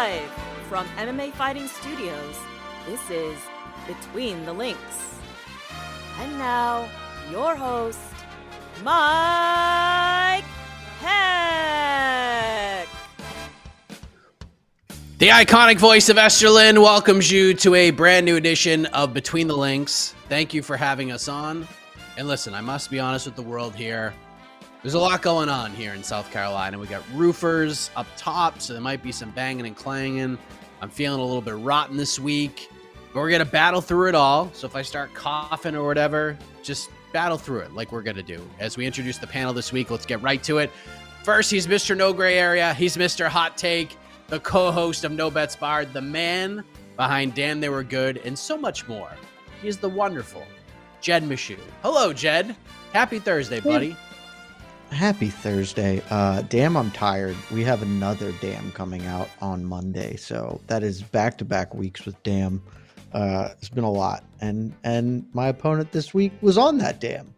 Live from MMA Fighting Studios, this is Between the Links. And now, your host, Mike Heck. The iconic voice of Esterlin welcomes you to a brand new edition of Between the Links. Thank you for having us on. And listen, I must be honest with the world here. There's a lot going on here in South Carolina. We got roofers up top, so there might be some banging and clanging. I'm feeling a little bit rotten this week, but we're going to battle through it all. So if I start coughing or whatever, just battle through it like we're going to do. As we introduce the panel this week, let's get right to it. First, he's Mr. No Gray Area. He's Mr. Hot Take, the co-host of No Bets Barred, the man behind Damn They Were Good, and so much more. He is the wonderful Jed Meshew. Hello, Jed. Happy Thursday, buddy. Happy Thursday. Damn, I'm tired. We have another Damn coming out on Monday, so that is back-to-back weeks with Damn. It's been a lot, and my opponent this week was on that Damn,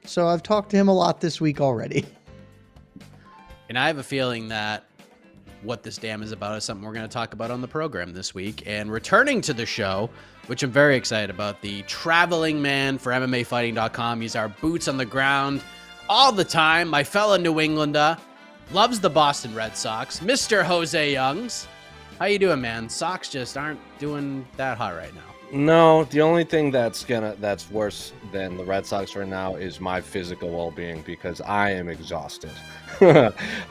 so I've talked to him a lot this week already. And I have a feeling that what this Damn is about is something we're going to talk about on the program this week. And returning to the show, which I'm very excited about, the traveling man for MMAfighting.com. He's our boots on the ground all the time. My fellow New Englander, loves the Boston Red Sox, Mr. Jose Youngs. How you doing, man? Sox just aren't doing that hot right now. No, the only thing that's worse than the Red Sox right now is my physical well-being, because I am exhausted.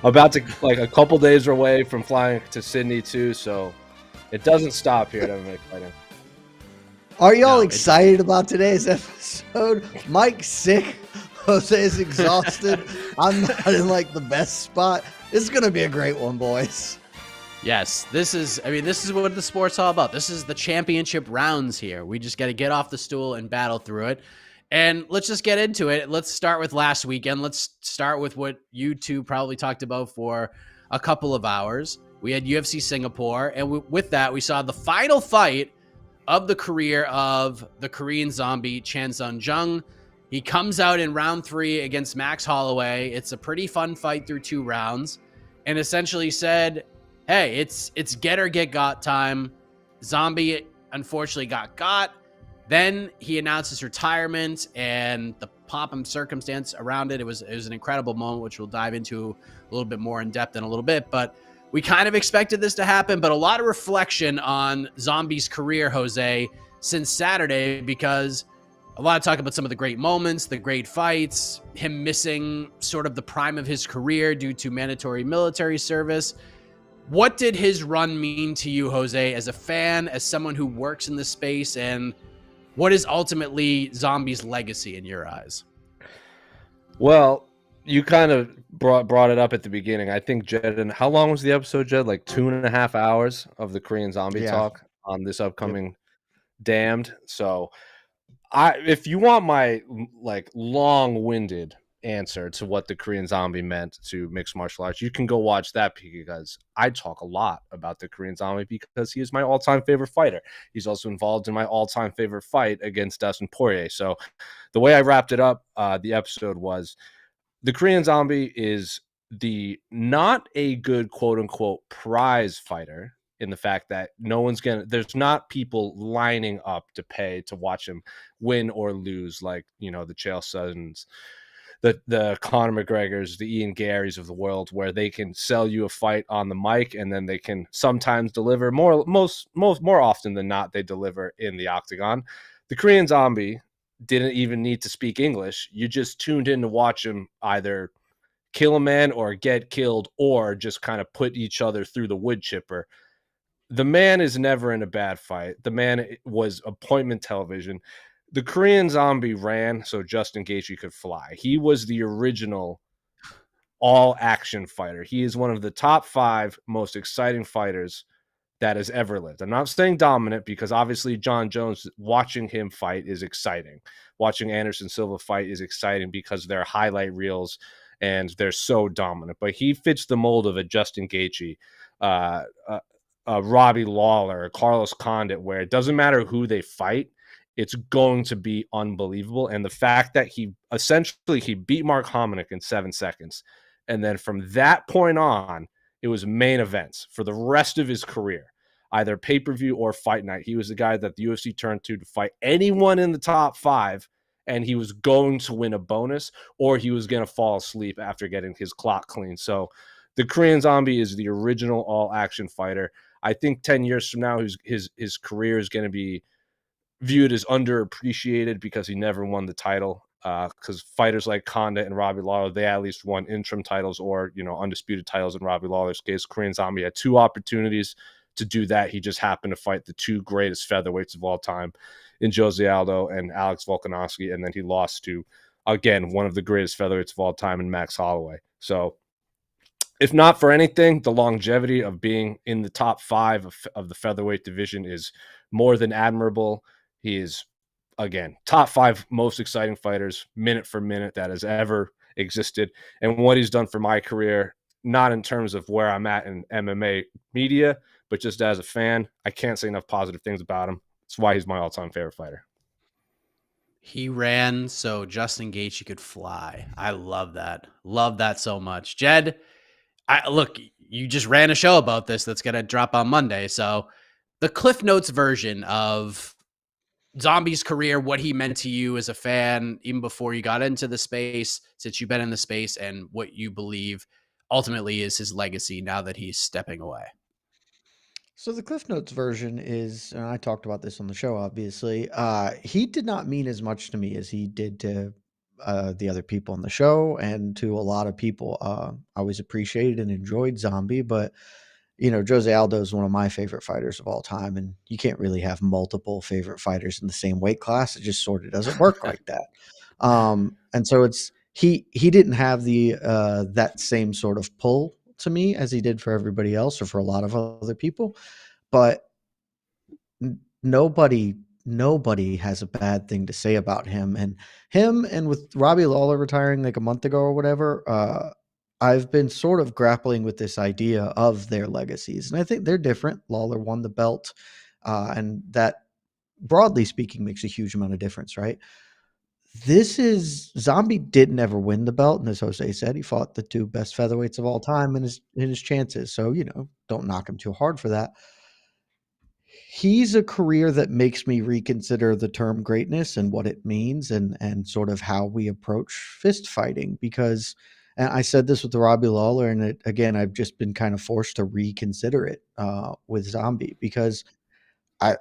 About to, like, a couple days away from flying to Sydney too, so it doesn't stop here at MMA Fighting. Are y'all excited about today's episode? Mike's sick. Jose is exhausted. I'm not in like the best spot. This is gonna be a great one, boys. Yes, this is what the sport's all about. This is the championship rounds here. We just got to get off the stool and battle through it. And let's just get into it. Let's start with last weekend. Let's start with what you two probably talked about for a couple of hours. We had UFC Singapore, and with that, we saw the final fight of the career of the Korean zombie, Chan Sung Jung. He comes out in round 3 against Max Holloway. It's a pretty fun fight through 2 rounds, and essentially said, hey, it's get or get got time. Zombie unfortunately got. Then he announced his retirement and the pomp and circumstance around it. It was an incredible moment, which we'll dive into a little bit more in depth in a little bit. But we kind of expected this to happen, but a lot of reflection on Zombie's career, Jose, since Saturday, because a lot of talk about some of the great moments, the great fights, him missing sort of the prime of his career due to mandatory military service. What did his run mean to you, Jose, as a fan, as someone who works in this space, and what is ultimately Zombie's legacy in your eyes? Well, you kind of brought it up at the beginning. I think, Jed, and how long was the episode, Jed? Like 2.5 hours of the Korean Zombie talk on this upcoming Damned. So if you want my like long-winded answer to what the Korean Zombie meant to mixed martial arts, you can go watch that, because I talk a lot about the Korean Zombie because he is my all-time favorite fighter. He's also involved in my all-time favorite fight against Dustin Poirier. So the way I wrapped it up, the episode was, the Korean Zombie is not a good quote-unquote prize fighter, in the fact that there's not people lining up to pay to watch him win or lose, like, the Chael Sonnens, the Conor McGregors, the Ian Garys of the world, where they can sell you a fight on the mic and then they can sometimes deliver more often than not, they deliver in the octagon. The Korean Zombie didn't even need to speak English. You just tuned in to watch him either kill a man or get killed, or just kind of put each other through the wood chipper. The man is never in a bad fight. The man was appointment television. The Korean Zombie ran so Justin Gaethje could fly. He was the original all-action fighter. He is one of the top 5 most exciting fighters that has ever lived. I'm not saying dominant, because obviously John Jones, watching him fight is exciting. Watching Anderson Silva fight is exciting because they're highlight reels and they're so dominant. But he fits the mold of a Justin Gaethje, Robbie Lawler, Carlos Condit, where it doesn't matter who they fight, it's going to be unbelievable. And the fact that he beat Mark Hominick in 7 seconds, and then from that point on, it was main events for the rest of his career, either pay-per-view or fight night. He was the guy that the UFC turned to fight anyone in the top 5, and he was going to win a bonus, or he was going to fall asleep after getting his clock clean. So the Korean Zombie is the original all-action fighter. I think 10 years from now, his career is going to be viewed as underappreciated because he never won the title. Because fighters like Konda and Robbie Lawler, they at least won interim titles or, undisputed titles in Robbie Lawler's case. Korean Zombie had 2 opportunities to do that. He just happened to fight the 2 greatest featherweights of all time in Jose Aldo and Alex Volkanovski, and then he lost to, again, one of the greatest featherweights of all time in Max Holloway. So if not for anything, the longevity of being in the top 5 of the featherweight division is more than admirable. He is, again, top 5 most exciting fighters minute for minute that has ever existed. And what he's done for my career, not in terms of where I'm at in MMA media, but just as a fan, I can't say enough positive things about him. That's why he's my all-time favorite fighter. He ran so Justin Gaethje could fly. I love that. Love that so much. Jed, look, you just ran a show about this that's going to drop on Monday. So the Cliff Notes version of Zombie's career, what he meant to you as a fan, even before you got into the space, since you've been in the space, and what you believe ultimately is his legacy now that he's stepping away. So the Cliff Notes version is, and I talked about this on the show, obviously, he did not mean as much to me as he did to the other people on the show and to a lot of people. I always appreciated and enjoyed Zombie, but Jose Aldo is one of my favorite fighters of all time, and you can't really have multiple favorite fighters in the same weight class. It just sort of doesn't work like that. And so he didn't have the that same sort of pull to me as he did for everybody else or for a lot of other people. But nobody has a bad thing to say about him. And with Robbie Lawler retiring like a month ago or whatever, I've been sort of grappling with this idea of their legacies. And I think they're different. Lawler won the belt, and that, broadly speaking, makes a huge amount of difference, right? Zombie didn't ever win the belt, and as Jose said, he fought the 2 best featherweights of all time in his chances. So, don't knock him too hard for that. He's a career that makes me reconsider the term greatness and what it means and sort of how we approach fist fighting, because, and I said this with the Robbie Lawler, and again, I've just been kind of forced to reconsider it with Zombie, because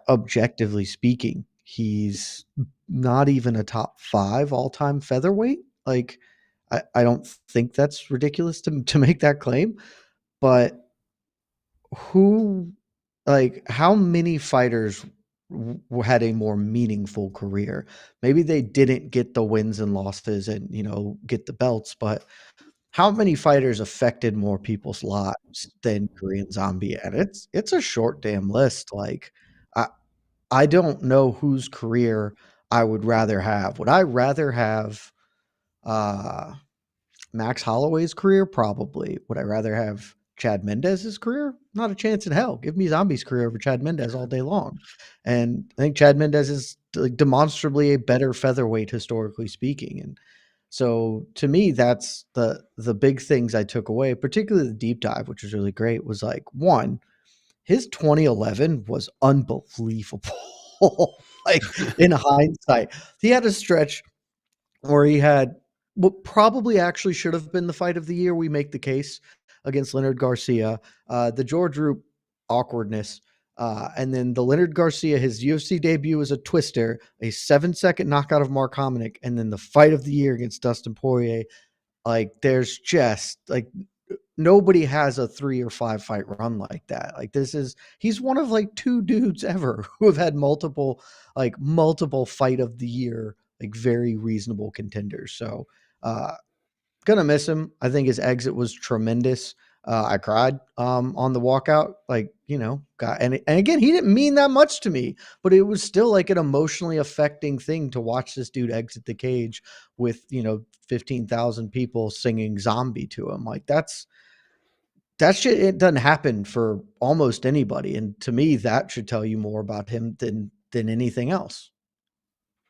objectively speaking, he's not even a top 5 all-time featherweight. Like, I don't think that's ridiculous to make that claim, but how many fighters had a more meaningful career? Maybe they didn't get the wins and losses and, get the belts, but how many fighters affected more people's lives than Korean Zombie? And it's a short damn list. Like, I don't know whose career I would rather have. Would I rather have Max Holloway's career? Probably. Would I rather have Chad Mendez's career? Not a chance in hell. Give me Zombie's career over Chad Mendez all day long. And I think Chad Mendez is demonstrably a better featherweight, historically speaking. And so to me, that's the big things I took away, particularly the deep dive, which was really great, was like, one, his 2011 was unbelievable. Like, in hindsight, he had a stretch where he had what probably actually should have been the fight of the year. We make the case against Leonard Garcia, the George Roop awkwardness, and then the Leonard Garcia, his UFC debut was a twister, a 7-second knockout of Mark Hominick, and then the fight of the year against Dustin Poirier. Like, there's just like nobody has a 3 or 5 fight run like that. Like, he's one of like 2 dudes ever who have had multiple fight of the year, like very reasonable contenders. So, gonna miss him. I think his exit was tremendous. I cried on the walkout, and again, he didn't mean that much to me, but it was still like an emotionally affecting thing to watch this dude exit the cage with 15,000 people singing Zombie to him. Like, that shit, it doesn't happen for almost anybody, and to me, that should tell you more about him than anything else.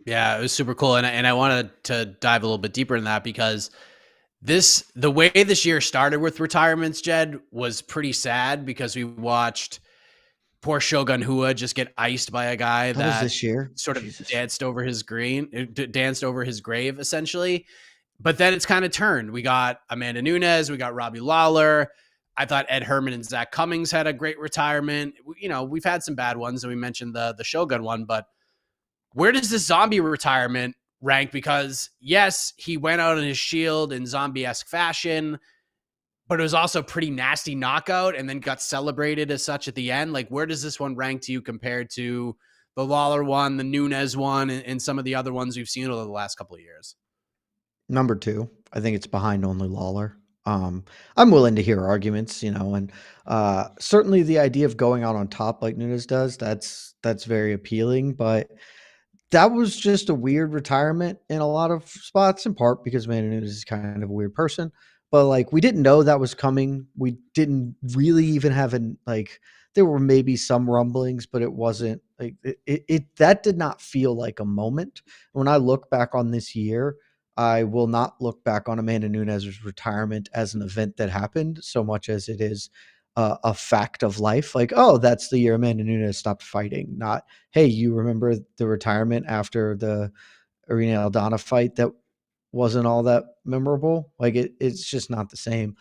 Yeah, it was super cool, and I wanted to dive a little bit deeper in that, because The way this year started with retirements, Jed, was pretty sad because we watched poor Shogun Hua just get iced by a guy That was that this year. sort of Jesus. danced over his grave, essentially. But then it's kind of turned. We got Amanda Nunes, we got Robbie Lawler. I thought Ed Herman and Zach Cummings had a great retirement. We've had some bad ones, and we mentioned the Shogun one, but where does this Zombie retirement rank? Because yes, he went out on his shield in zombie-esque fashion, but it was also a pretty nasty knockout and then got celebrated as such at the end. Like, where does this one rank to you compared to the Lawler one, the Nunes one, and some of the other ones we've seen over the last couple of years? Number 2. I think it's behind only Lawler. I'm willing to hear arguments, and certainly the idea of going out on top like Nunes does, that's very appealing, but that was just a weird retirement in a lot of spots, in part because Manon Nunes is kind of a weird person. But like, we didn't know that was coming. We didn't really even have there were maybe some rumblings, but it wasn't like that did not feel like a moment. When I look back on this year, I will not look back on Amanda Nunes' retirement as an event that happened so much as it is a fact of life. Like, oh, that's the year Amanda Nunes stopped fighting. Not, hey, you remember the retirement after the Irene Aldana fight that wasn't all that memorable? Like, it's just not the same.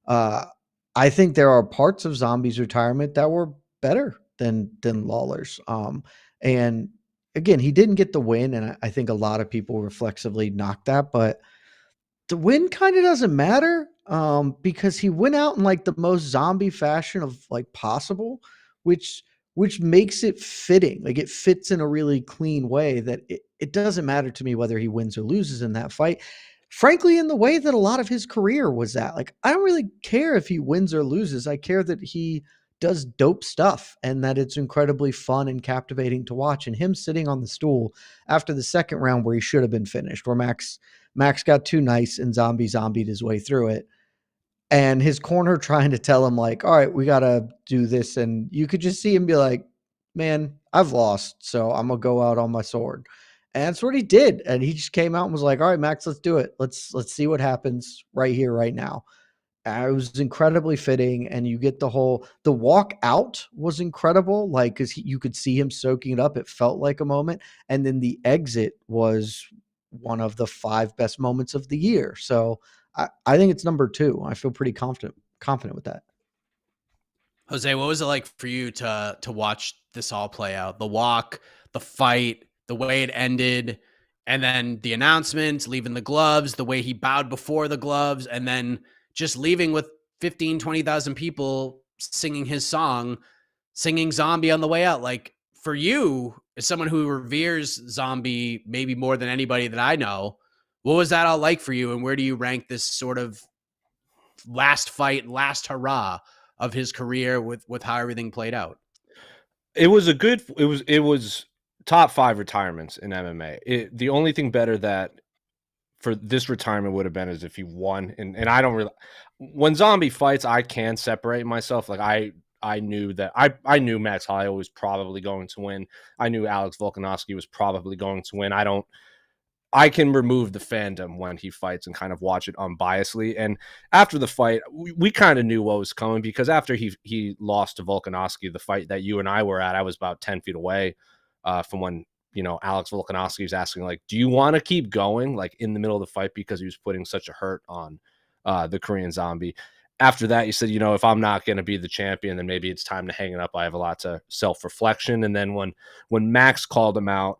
I think there are parts of Zombie's retirement that were better than Lawler's. And again, he didn't get the win, and I think a lot of people reflexively knocked that, but the win kind of doesn't matter because he went out in like the most zombie fashion of like possible, which makes it fitting. Like, it fits in a really clean way that it doesn't matter to me whether he wins or loses in that fight. Frankly, in the way that a lot of his career was at. Like, I don't really care if he wins or loses. I care that he does dope stuff and that it's incredibly fun and captivating to watch. And him sitting on the stool after the second round where he should have been finished, where Max got too nice and zombied his way through it. And his corner trying to tell him like, all right, we got to do this. And you could just see him be like, man, I've lost, so I'm going to go out on my sword. And that's what he did. And he just came out and was like, all right, Max, let's do it. Let's see what happens right here, right now. It was incredibly fitting. And you get the walk out was incredible. Like, cause you could see him soaking it up. It felt like a moment. And then the exit was one of the 5 best moments of the year. So I think it's number 2. I feel pretty confident with that. Jose, what was it like for you to watch this all play out? The walk, the fight, the way it ended, and then the announcements, leaving the gloves, the way he bowed before the gloves, and then just leaving with 15, 20,000 people singing his song, singing Zombie on the way out. Like, for you, as someone who reveres Zombie maybe more than anybody that I know, what was that all like for you, and where do you rank this sort of last fight, last hurrah of his career with how everything played out? It was top 5 retirements in MMA. The only thing better that for this retirement would have been is if he won. And I don't really, when Zombie fights, I can separate myself. Like, I knew that I knew Max Holloway was probably going to win. I knew Alex Volkanovski was probably going to win. I can remove the fandom when he fights and kind of watch it unbiasedly. And after the fight, we kind of knew what was coming, because after he lost to Volkanovski, the fight that you and I were at, I was about 10 feet away from when, Alex Volkanovski was asking, like, do you want to keep going, like, in the middle of the fight, because he was putting such a hurt on the Korean Zombie. After that, you said, if I'm not going to be the champion, then maybe it's time to hang it up. I have a lot of self-reflection. And then when Max called him out,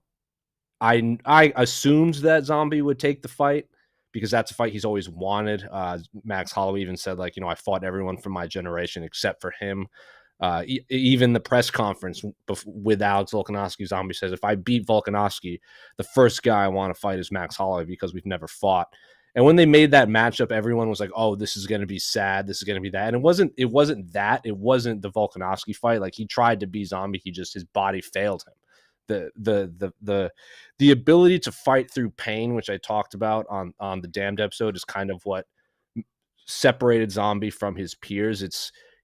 I assumed that Zombie would take the fight, because that's a fight he's always wanted. Max Holloway even said, like, I fought everyone from my generation except for him. Even the press conference with Alex Volkanovski, Zombie says, if I beat Volkanovski, the first guy I want to fight is Max Holloway, because we've never fought. And when they made that matchup, everyone was like, oh, this is going to be sad. This is going to be that. And it wasn't that. It wasn't the Volkanovski fight. Like, he tried to be Zombie. His body failed him. The ability to fight through pain, which I talked about on the Damned episode, is kind of what separated Zombie from his peers.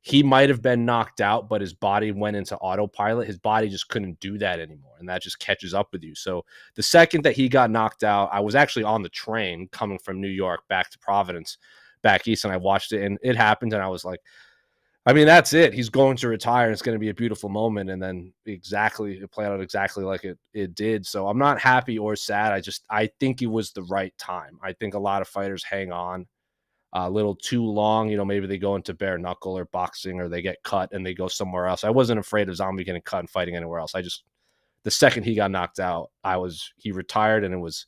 he might have been knocked out, but his body went into autopilot. His body just couldn't do that anymore, and that just catches up with you. So the second that he got knocked out, I was actually on the train coming from New York back to Providence, back east, and I watched it, and it happened, and I was like, I mean, that's it. He's going to retire, and it's going to be a beautiful moment, and then it played out exactly like it did. So I'm not happy or sad. I think it was the right time. I think a lot of fighters hang on a little too long. You know, maybe they go into bare knuckle or boxing, or they get cut and they go somewhere else. I wasn't afraid of Zombie getting cut and fighting anywhere else. The second he got knocked out, he retired, and it was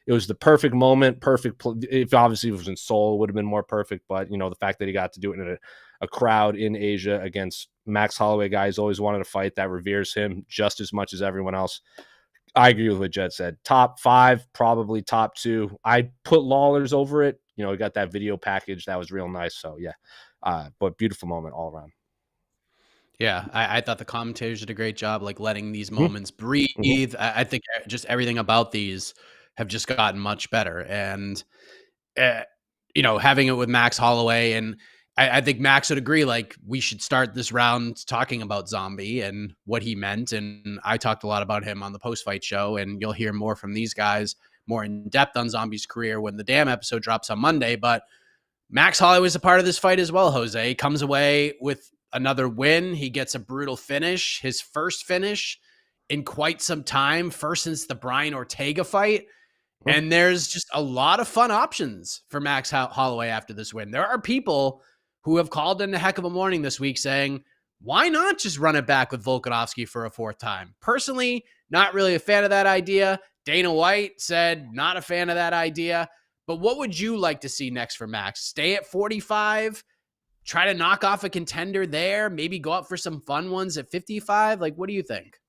the perfect moment. If obviously it was in Seoul, it would have been more perfect. But, you know, the fact that he got to do it in a crowd in Asia against Max Holloway, guys always wanted to fight that reveres him just as much as everyone else. I agree with what Jed said. Top 5, probably top 2. I put Lawler's over it. You know, we got that video package. That was real nice. So, yeah. But beautiful moment all around. Yeah, I thought the commentators did a great job, like letting these moments breathe. I think just everything about these have just gotten much better. And, you know, having it with Max Holloway, and I think Max would agree, like, we should start this round talking about Zombie and what he meant. And I talked a lot about him on the post-fight show, and you'll hear more from these guys more in depth on Zombie's career when the damn episode drops on Monday. But Max Holloway is a part of this fight as well, Jose. He comes away with another win. He gets a brutal finish, his first finish in quite some time, first since the Brian Ortega fight. And there's just a lot of fun options for Max Holloway after this win. There are people who have called in a heck of a morning this week saying, why not just run it back with Volkanovski for a 4th time? Personally, not really a fan of that idea. Dana White said, not a fan of that idea. But what would you like to see next for Max? Stay at 45? Try to knock off a contender there? Maybe go up for some fun ones at 55? Like, what do you think?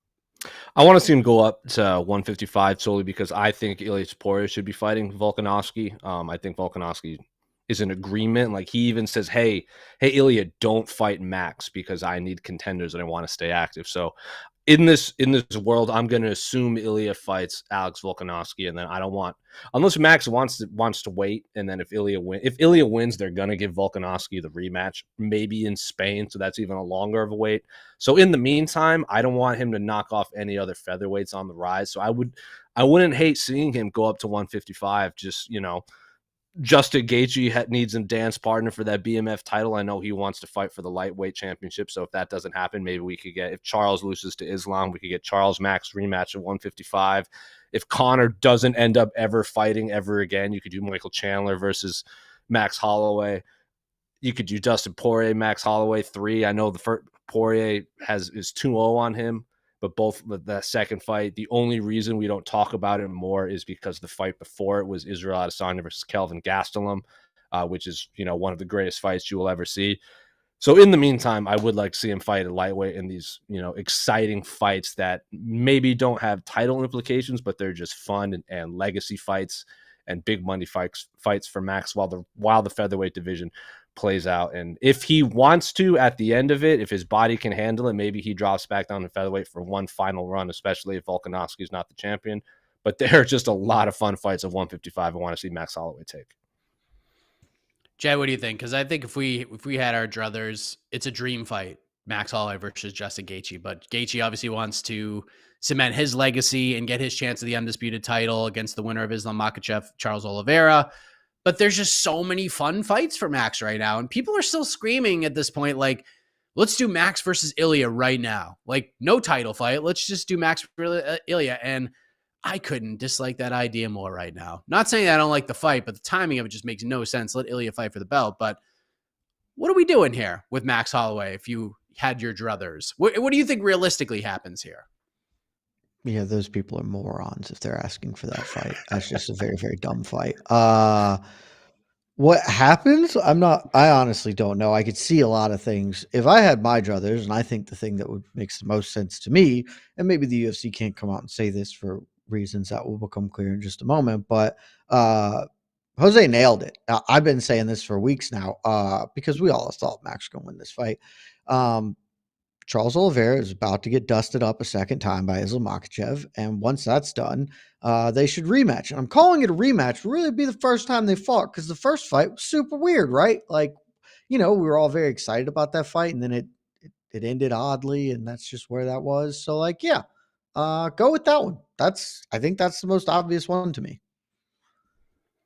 I want to see him go up to 155 solely because I think Ilia Topuria should be fighting Volkanovski. I think Volkanovski is in agreement. Like, he even says, hey, Ilia, don't fight Max because I need contenders and I want to stay active. So in this world, I'm going to assume Ilia fights Alex Volkanovski, and then I don't want, unless Max wants to wait, and then if Ilia wins, they're going to give Volkanovski the rematch, maybe in Spain, so that's even a longer of a wait. So in the meantime, I don't want him to knock off any other featherweights on the rise. So I wouldn't hate seeing him go up to 155. Just, you know, Justin Gaethje needs a dance partner for that BMF title. I know he wants to fight for the lightweight championship. So if that doesn't happen, maybe we could get, if Charles loses to Islam, we could get Charles Max rematch at 155. If Conor doesn't end up ever fighting ever again, you could do Michael Chandler versus Max Holloway. You could do Dustin Poirier, Max Holloway 3. I know the first Poirier is 2-0 on him. But both the second fight, the only reason we don't talk about it more is because the fight before it was Israel Adesanya versus Kelvin Gastelum, which is, you know, one of the greatest fights you will ever see. So in the meantime, I would like to see him fight at lightweight in these, you know, exciting fights that maybe don't have title implications, but they're just fun and legacy fights and big money fights for Max while the featherweight division plays out. And if he wants to, at the end of it, if his body can handle it, maybe he drops back down to featherweight for one final run, especially if Volkanovski is not the champion. But there are just a lot of fun fights of 155 I want to see Max Holloway take. Jay, what do you think? Because I think if we had our druthers, it's a dream fight, Max Holloway versus Justin Gaethje. But Gaethje obviously wants to cement his legacy and get his chance of the undisputed title against the winner of Islam Makhachev, Charles Oliveira. But there's just so many fun fights for Max right now. And people are still screaming at this point, like, let's do Max versus Ilya right now. Like, no title fight. Let's just do Max versus Ilya. And I couldn't dislike that idea more right now. Not saying I don't like the fight, but the timing of it just makes no sense. Let Ilya fight for the belt. But what are we doing here with Max Holloway if you had your druthers? What do you think realistically happens here? Yeah, those people are morons if they're asking for that fight. That's just a very, very dumb fight. What happens? I honestly don't know. I could see a lot of things. If I had my druthers, and I think the thing that would makes the most sense to me, and maybe the UFC can't come out and say this for reasons that will become clear in just a moment, but Jose nailed it. I've been saying this for weeks now, because we all thought Max was going to win this fight. Charles Oliveira is about to get dusted up a second time by Islam Makhachev, and once that's done, they should rematch. And I'm calling it a rematch. Really, be the first time they fought because the first fight was super weird, right? Like, we were all very excited about that fight, and then it ended oddly, and that's just where that was. So like, yeah, go with that one. I think that's the most obvious one to me.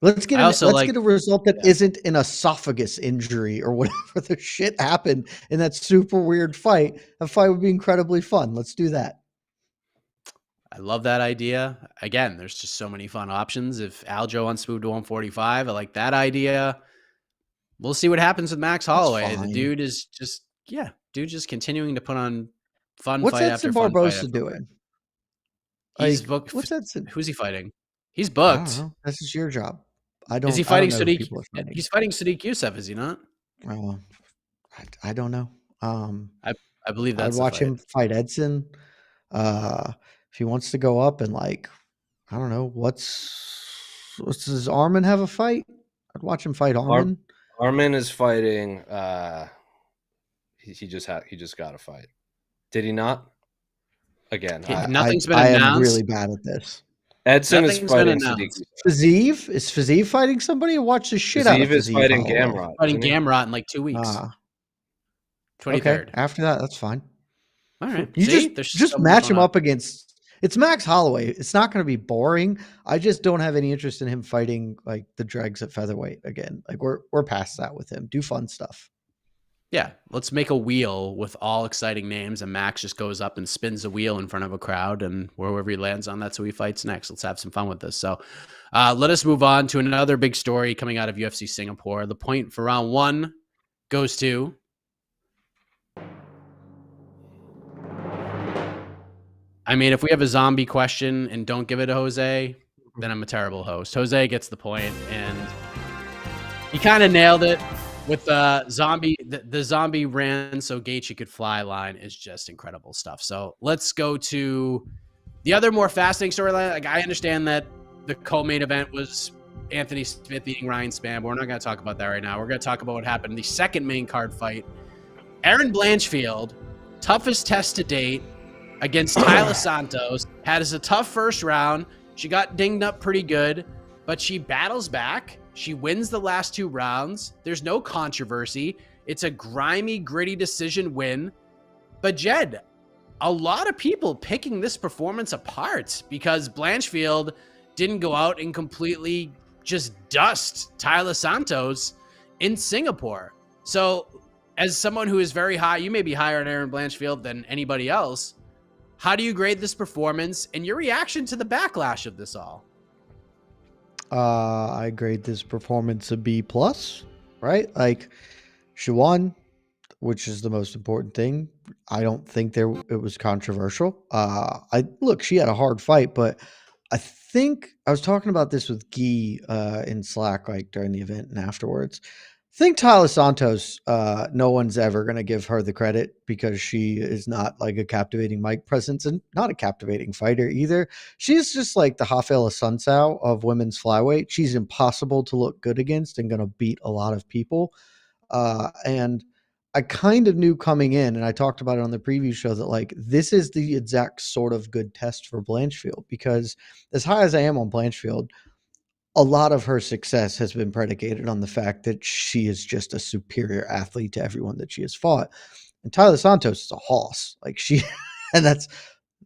Let's get a result that isn't an esophagus injury or whatever the shit happened in that super weird fight. That fight would be incredibly fun. Let's do that. I love that idea. Again, there's just so many fun options. If Aljo wants to move to 145, I like that idea. We'll see what happens with Max Holloway. The dude is just continuing to put on fun fight after fun fight. What's Edson Barbosa doing? He's booked. What's Edson? Who's he fighting? He's booked. I don't know. This is your job. Is he fighting Sadiq? He's fighting Sadiq Youssef, is he not? I don't know. I believe that's. I'd watch him fight Edson. If he wants to go up and like, I don't know, does Armin have a fight? I'd watch him fight Armin. Armin is fighting. He just got a fight. Did he not? Again, nothing's been announced. I am really bad at this. Edson is fighting Fazeev. Is Fazeev fighting somebody? Watch the shit out of Fazeev. Fazeev is fighting Gamrot. Fighting Gamrot in like 2 weeks. 23rd. Okay, after that, that's fine. All right. You just match him up against. It's Max Holloway. It's not going to be boring. I just don't have any interest in him fighting like the dregs at featherweight again. Like we're past that with him. Do fun stuff. Yeah, let's make a wheel with all exciting names, and Max just goes up and spins a wheel in front of a crowd, and wherever he lands on, that's who he fights next. Let's have some fun with this. So let us move on to another big story coming out of UFC Singapore. The point for round 1 goes to... I mean, if we have a zombie question and don't give it to Jose, then I'm a terrible host. Jose gets the point, and he kind of nailed it. With the zombie ran so Gaethje could fly line is just incredible stuff. So let's go to the other more fascinating storyline. Like, I understand that the co-main event was Anthony Smith beating Ryan Spann, but we're not going to talk about that right now. We're going to talk about what happened in the second main card fight. Erin Blanchfield, toughest test to date against Taila Santos, had a tough first round. She got dinged up pretty good, but she battles back. She wins the last 2 rounds. There's no controversy. It's a grimy, gritty decision win. But Jed, a lot of people picking this performance apart because Blanchfield didn't go out and completely just dust Taila Santos in Singapore. So as someone who is very high, you may be higher on Erin Blanchfield than anybody else. How do you grade this performance and your reaction to the backlash of this all? I grade this performance a B+, right? Like, she won, which is the most important thing. I don't think it was controversial. She had a hard fight, but I think I was talking about this with Guy in Slack, like during the event and afterwards. I think Taila Santos, no one's ever going to give her the credit because she is not like a captivating mic presence and not a captivating fighter either. She's just like the Rafael Assunção of women's flyweight. She's impossible to look good against and going to beat a lot of people. And I kind of knew coming in, and I talked about it on the preview show, that like this is the exact sort of good test for Blanchfield, because as high as I am on Blanchfield, a lot of her success has been predicated on the fact that she is just a superior athlete to everyone that she has fought. And Taila Santos is a hoss. Like and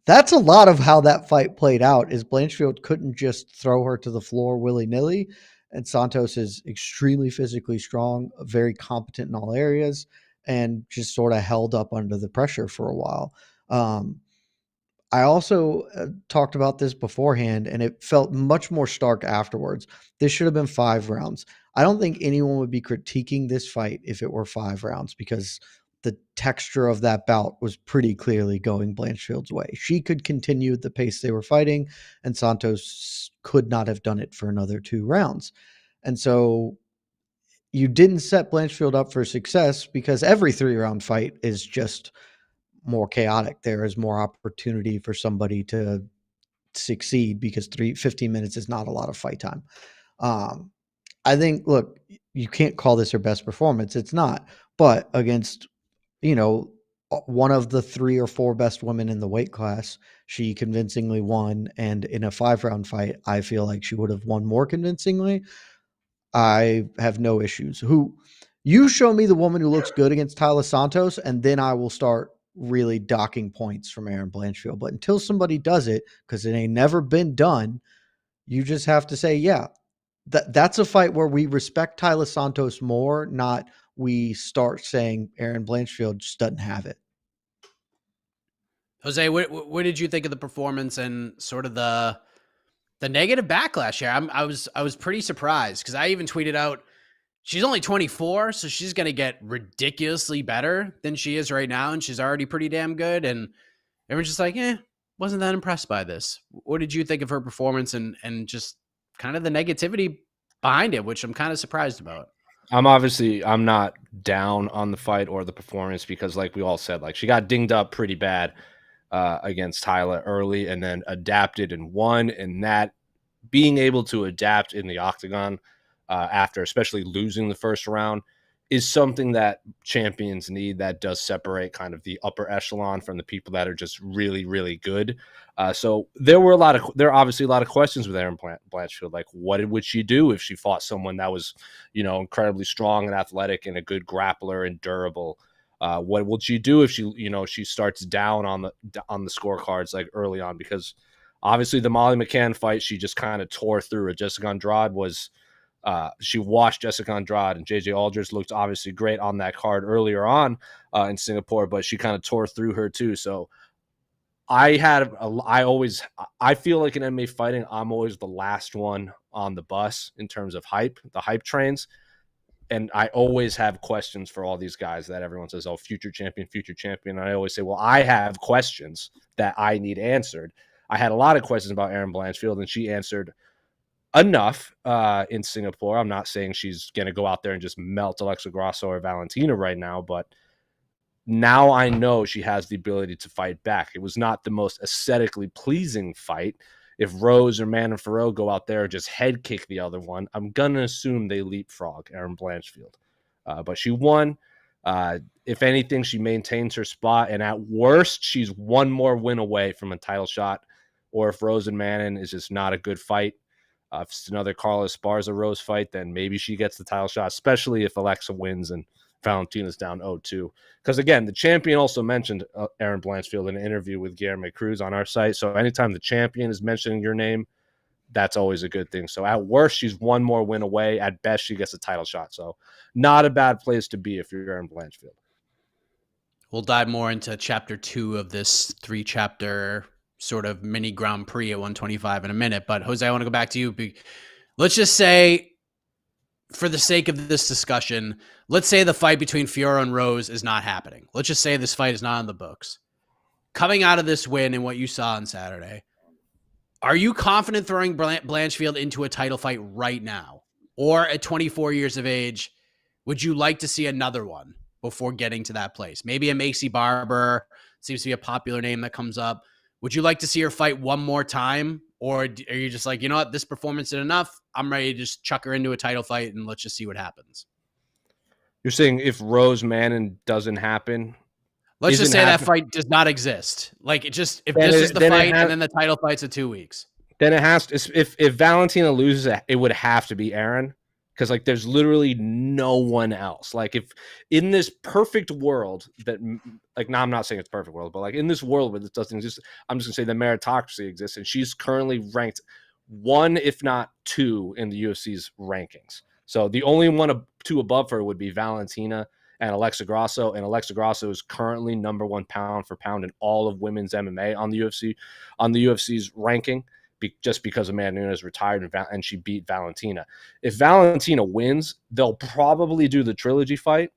that's a lot of how that fight played out, is Blanchfield couldn't just throw her to the floor willy-nilly. And Santos is extremely physically strong, very competent in all areas, and just sort of held up under the pressure for a while. I also talked about this beforehand, and it felt much more stark afterwards. This should have been 5 rounds. I don't think anyone would be critiquing this fight if it were 5 rounds, because the texture of that bout was pretty clearly going Blanchfield's way. She could continue the pace they were fighting, and Santos could not have done it for another 2 rounds. And so you didn't set Blanchfield up for success, because every 3-round fight is just more chaotic. There is more opportunity for somebody to succeed, because 15 minutes is not a lot of fight time. I think, look, you can't call this her best performance. It's not. But against, one of the 3 or 4 best women in the weight class, she convincingly won. And in a 5-round fight, I feel like she would have won more convincingly. I have no issues. You show me the woman who looks good against Taila Santos, and then I will start really docking points from Erin Blanchfield. But until somebody does it, because it ain't never been done, you just have to say, yeah, that's a fight where we respect Taila Santos more, not we start saying Erin Blanchfield just doesn't have it. Jose, what did you think of the performance and sort of the negative backlash here? I was pretty surprised because I even tweeted out she's only 24, so she's going to get ridiculously better than she is right now, and she's already pretty damn good. And everyone's just like, wasn't that impressed by this. What did you think of her performance and just kind of the negativity behind it, which I'm kind of surprised about? I'm not down on the fight or the performance because, like we all said, like she got dinged up pretty bad against Taila early and then adapted and won. And that being able to adapt in the octagon after especially losing the first round is something that champions need. That does separate kind of the upper echelon from the people that are just really, really good. So there are obviously a lot of questions with Erin Blanchfield. Like, what would she do if she fought someone that was, incredibly strong and athletic and a good grappler and durable? What will she do if she starts down on the scorecards like early on? Because obviously the Molly McCann fight, she just kind of tore through it. Jessica Andrade was. She watched Jessica Andrade, and JJ Aldrich looked obviously great on that card earlier on in Singapore, but she kind of tore through her too. So I feel like in MMA fighting, I'm always the last one on the bus in terms of the hype trains. And I always have questions for all these guys that everyone says, oh, future champion. And I always say, well, I have questions that I need answered. I had a lot of questions about Erin Blanchfield, and she answered enough in Singapore. I'm not saying she's going to go out there and just melt Alexa Grasso or Valentina right now, but now I know she has the ability to fight back. It was not the most aesthetically pleasing fight. If Rose or Manon Fiorot go out there and just head kick the other one, I'm going to assume they leapfrog Erin Blanchfield. But she won. If anything, she maintains her spot, and at worst, she's one more win away from a title shot. Or if Rose and Manon is just not a good fight, if it's another Carla Esparza Rose fight, then maybe she gets the title shot, especially if Alexa wins and Valentina's down 0-2. Because again, the champion also mentioned Erin Blanchfield in an interview with Guilherme Cruz on our site. So anytime the champion is mentioning your name, that's always a good thing. So at worst, she's one more win away. At best, she gets a title shot. So not a bad place to be if you're Erin Blanchfield. We'll dive more into chapter 2 of this 3-chapter sort of mini Grand Prix at 125 in a minute. But Jose, I want to go back to you. Let's just say, for the sake of this discussion, let's say the fight between Fiorot and Rose is not happening. Let's just say this fight is not on the books. Coming out of this win and what you saw on Saturday, are you confident throwing Blanchfield into a title fight right now? Or at 24 years of age, would you like to see another one before getting to that place? Maybe a Macy Barber seems to be a popular name that comes up. Would you like to see her fight one more time? Or are you just like, you know what, this performance is enough. I'm ready to just chuck her into a title fight and let's just see what happens. You're saying if Rose Manon doesn't happen, let's just say that fight does not exist. Like, if this is the fight and then the title fight's in 2 weeks, then it has to. If Valentina loses, it would have to be Erin. Because, like, there's literally no one else. Like, if in this perfect world that, like, now I'm not saying it's perfect world, but, like, in this world where this doesn't exist, I'm just going to say the meritocracy exists, and she's currently ranked 1, if not 2, in the UFC's rankings. So the only 2 above her would be Valentina and Alexa Grasso, and Alexa Grasso is currently number 1 pound for pound in all of women's MMA on the UFC's ranking. Just because Amanda Nunes retired and she beat Valentina. If Valentina wins, they'll probably do the trilogy fight.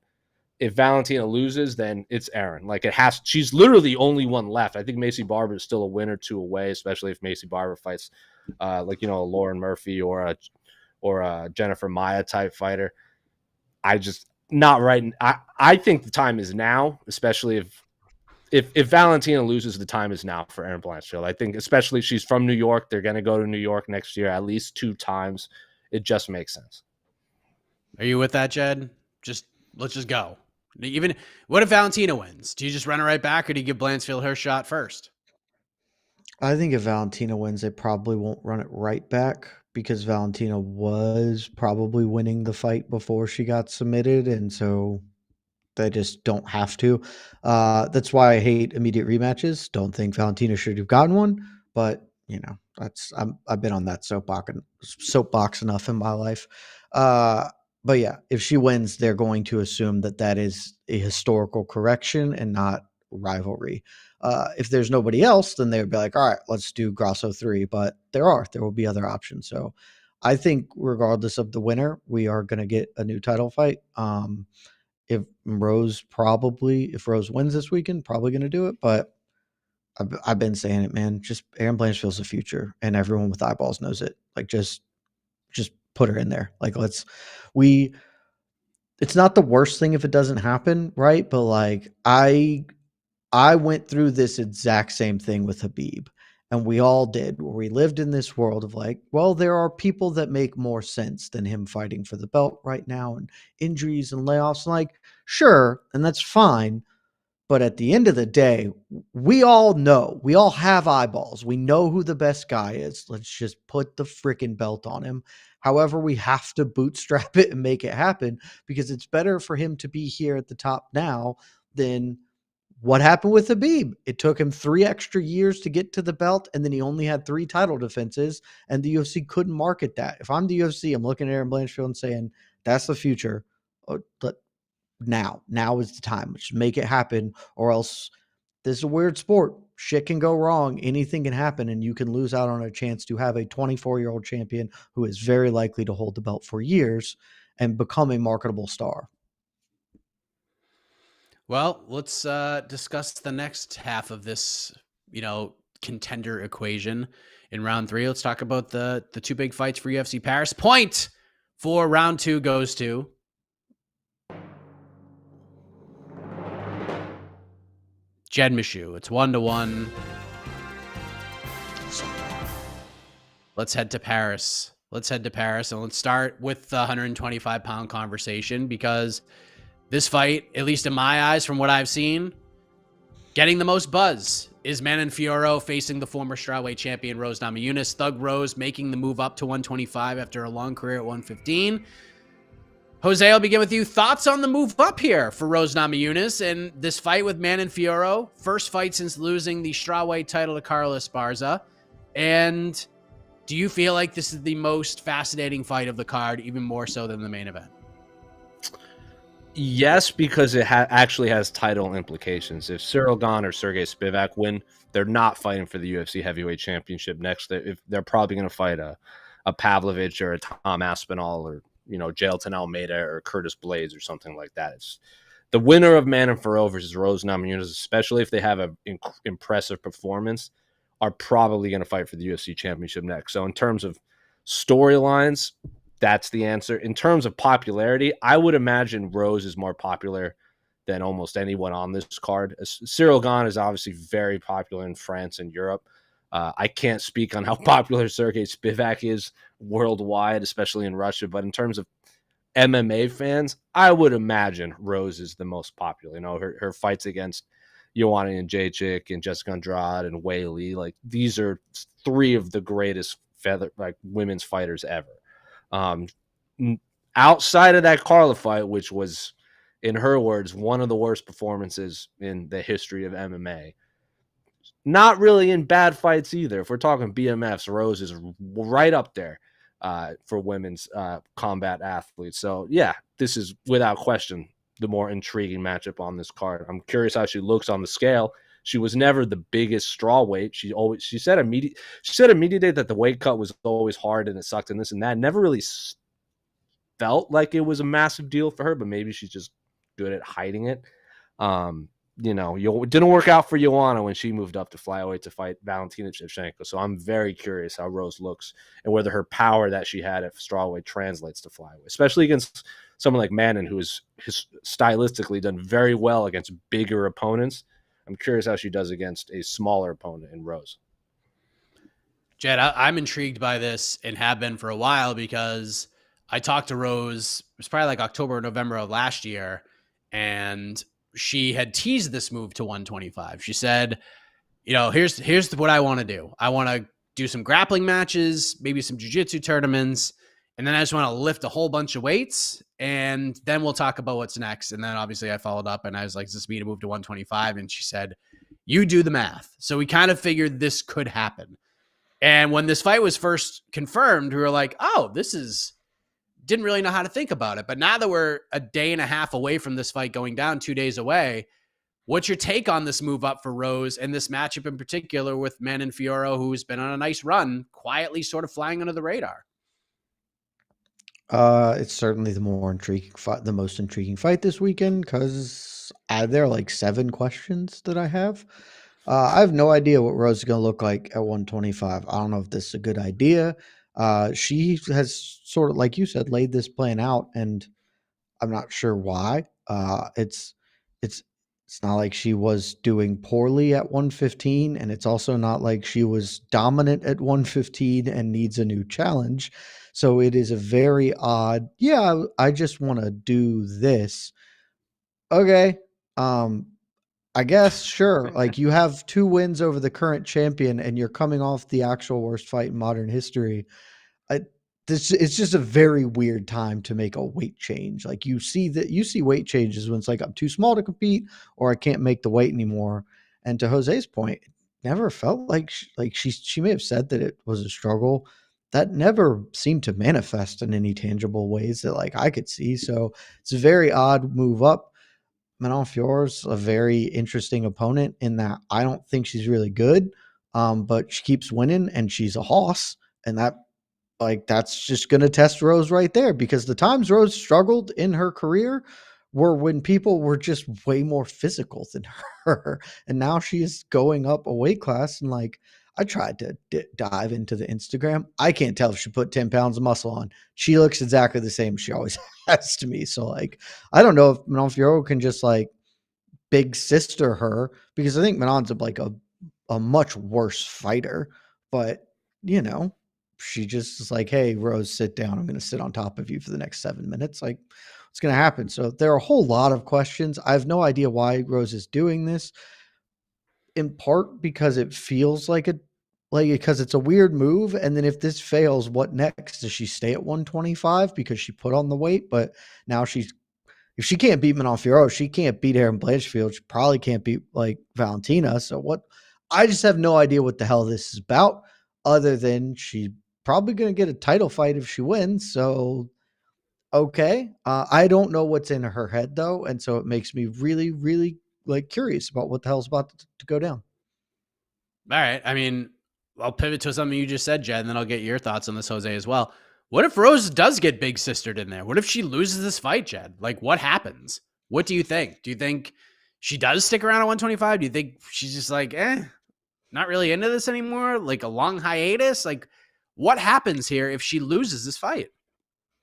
If Valentina loses, then it's Erin. Like, she's literally only one left. I think Macy Barber is still a win or 2 away, especially if Macy Barber fights a Lauren Murphy or a Jennifer Maia type fighter. Not right. I think the time is now, especially if Valentina loses, the time is now for Erin Blanchfield. I think, especially if she's from New York, they're going to go to New York next year at least 2 times. It just makes sense. Are you with that, Jed? Let's just go. Even what if Valentina wins? Do you just run her right back, or do you give Blanchfield her shot first? I think if Valentina wins, they probably won't run it right back. because Valentina was probably winning the fight before she got submitted, and so they just don't have to. That's why I hate immediate rematches. Don't think Valentina should have gotten one, but I've been on that soapbox enough in my life. But yeah, if she wins, they're going to assume that is a historical correction and not rivalry. If there's nobody else, then they would be like, all right, let's do Grasso 3. But there will be other options. So I think regardless of the winner, we are going to get a new title fight. If Rose wins this weekend, probably going to do it. But I've been saying it, man. Just Erin Blanchfield's the future, and everyone with eyeballs knows it. Like, just put her in there. Like, it's not the worst thing if it doesn't happen, right? But like, I went through this exact same thing with Habib, and we all did, where we lived in this world of like, well, there are people that make more sense than him fighting for the belt right now, and injuries and layoffs. Like, sure, and that's fine. But at the end of the day, we all know, we all have eyeballs. We know who the best guy is. Let's just put the freaking belt on him. However, we have to bootstrap it and make it happen, because it's better for him to be here at the top now than what happened with Habib. It took him 3 extra years to get to the belt, and then he only had 3 title defenses, and the UFC couldn't market that. If I'm the UFC, I'm looking at Erin Blanchfield and saying, that's the future. Now is the time. Just make it happen, or else this is a weird sport. Shit can go wrong. Anything can happen, and you can lose out on a chance to have a 24-year-old champion who is very likely to hold the belt for years and become a marketable star. Well, let's discuss the next half of this, contender equation in round 3. Let's talk about the 2 big fights for UFC Paris. Point for round 2 goes to Jed Meshew. It's 1-1. Let's head to Paris. And let's start with the 125-pound conversation, because this fight, at least in my eyes, from what I've seen, getting the most buzz is Manon Fiorot facing the former strawweight champion Rose Namajunas. Thug Rose making the move up to 125 after a long career at 115. Jose, I'll begin with you. Thoughts on the move up here for Rose Namajunas and this fight with Manon Fiorot? First fight since losing the strawweight title to Carla Esparza. And do you feel like this is the most fascinating fight of the card, even more so than the main event? Yes, because it actually has title implications. If Ciryl Gane or Serghei Spivac win, they're not fighting for the UFC heavyweight championship next. They're probably going to fight a Pavlovich or a Tom Aspinall, or Jailton Almeida or Curtis Blades or something like that. It's the winner of Manon Fiorot versus Rose Namajunas, especially if they have an impressive performance, are probably going to fight for the UFC championship next. So in terms of storylines, that's the answer. In terms of popularity, I would imagine Rose is more popular than almost anyone on this card. Ciryl Gane is obviously very popular in France and Europe. I can't speak on how popular Serghei Spivac is worldwide, especially in Russia. But in terms of MMA fans, I would imagine Rose is the most popular. Her fights against Joanna and Jacek and Jessica Andrade and Wei Li, like, these are 3 of the greatest women's fighters ever. Outside of that Carla fight, which was, in her words, one of the worst performances in the history of MMA, not really in bad fights either. If we're talking BMFs, Rose is right up there for women's combat athletes. So yeah, this is without question the more intriguing matchup on this card. I'm curious how she looks on the scale. She was never the biggest strawweight. She said immediately that the weight cut was always hard and it sucked and this and that. Never really felt like it was a massive deal for her, but maybe she's just good at hiding it. It didn't work out for Joanna when she moved up to flyweight to fight Valentina Shevchenko. So I'm very curious how Rose looks and whether her power that she had at strawweight translates to flyweight, especially against someone like Manon, who has stylistically done very well against bigger opponents. I'm curious how she does against a smaller opponent in Rose. Jed, I'm intrigued by this and have been for a while, because I talked to Rose, it was probably like October or November of last year, and she had teased this move to 125. She said, here's what I want to do. I want to do some grappling matches, maybe some jiu-jitsu tournaments, and then I just want to lift a whole bunch of weights, and then we'll talk about what's next. And then obviously I followed up and I was like, is this me to move to 125? And she said, you do the math. So we kind of figured this could happen. And when this fight was first confirmed, we were like, oh, didn't really know how to think about it. But now that we're a day and a half away from this fight going down, 2 days away, what's your take on this move up for Rose and this matchup in particular with Manon Fiorot, who's been on a nice run, quietly sort of flying under the radar? It's certainly the most intriguing fight this weekend, because there are like 7 questions that I have. I have no idea what Rose is going to look like at 125. I don't know if this is a good idea. She has sort of, like you said, laid this plan out, and I'm not sure why. It's not like she was doing poorly at 115, and it's also not like she was dominant at 115 and needs a new challenge. So it is a very odd, yeah, I just want to do this. Okay. I guess, sure. Like, you have 2 wins over the current champion and you're coming off the actual worst fight in modern history. It's just a very weird time to make a weight change. Like, you see weight changes when it's like, I'm too small to compete, or I can't make the weight anymore. And to Jose's point, it never felt like she may have said that it was a struggle. That never seemed to manifest in any tangible ways that like I could see. So it's a very odd move up. Manon Fiorot's a very interesting opponent in that I don't think she's really good, but she keeps winning and she's a hoss, and that's just going to test Rose right there, because the times Rose struggled in her career were when people were just way more physical than her. And now she is going up a weight class. And like, I tried to dive into the Instagram. I can't tell if she put 10 pounds of muscle on. She looks exactly the same as she always has to me. So like, I don't know if Manon Fiorot can just like big sister her, because I think Manon's like a much worse fighter, but you know, she just is like, hey, Rose, sit down. I'm going to sit on top of you for the next 7 minutes. Like, what's going to happen? So there are a whole lot of questions. I have no idea why Rose is doing this, in part because it feels because it's a weird move. And then if this fails, what next? Does she stay at 125 because she put on the weight? But now if she can't beat Manon Fiorot, she can't beat Erin Blanchfield. She probably can't beat like Valentina. So I just have no idea what the hell this is about, other than she's probably going to get a title fight if she wins. So, okay. I don't know what's in her head though. And so it makes me really, really like curious about what the hell's about to go down. All right. I mean, I'll pivot to something you just said, Jed, and then I'll get your thoughts on this, Jose, as well. What if Rose does get big sistered in there? What if she loses this fight, Jed? Like, what happens? What do you think? Do you think she does stick around at 125? Do you think she's just like, not really into this anymore? Like a long hiatus? Like, what happens here if she loses this fight?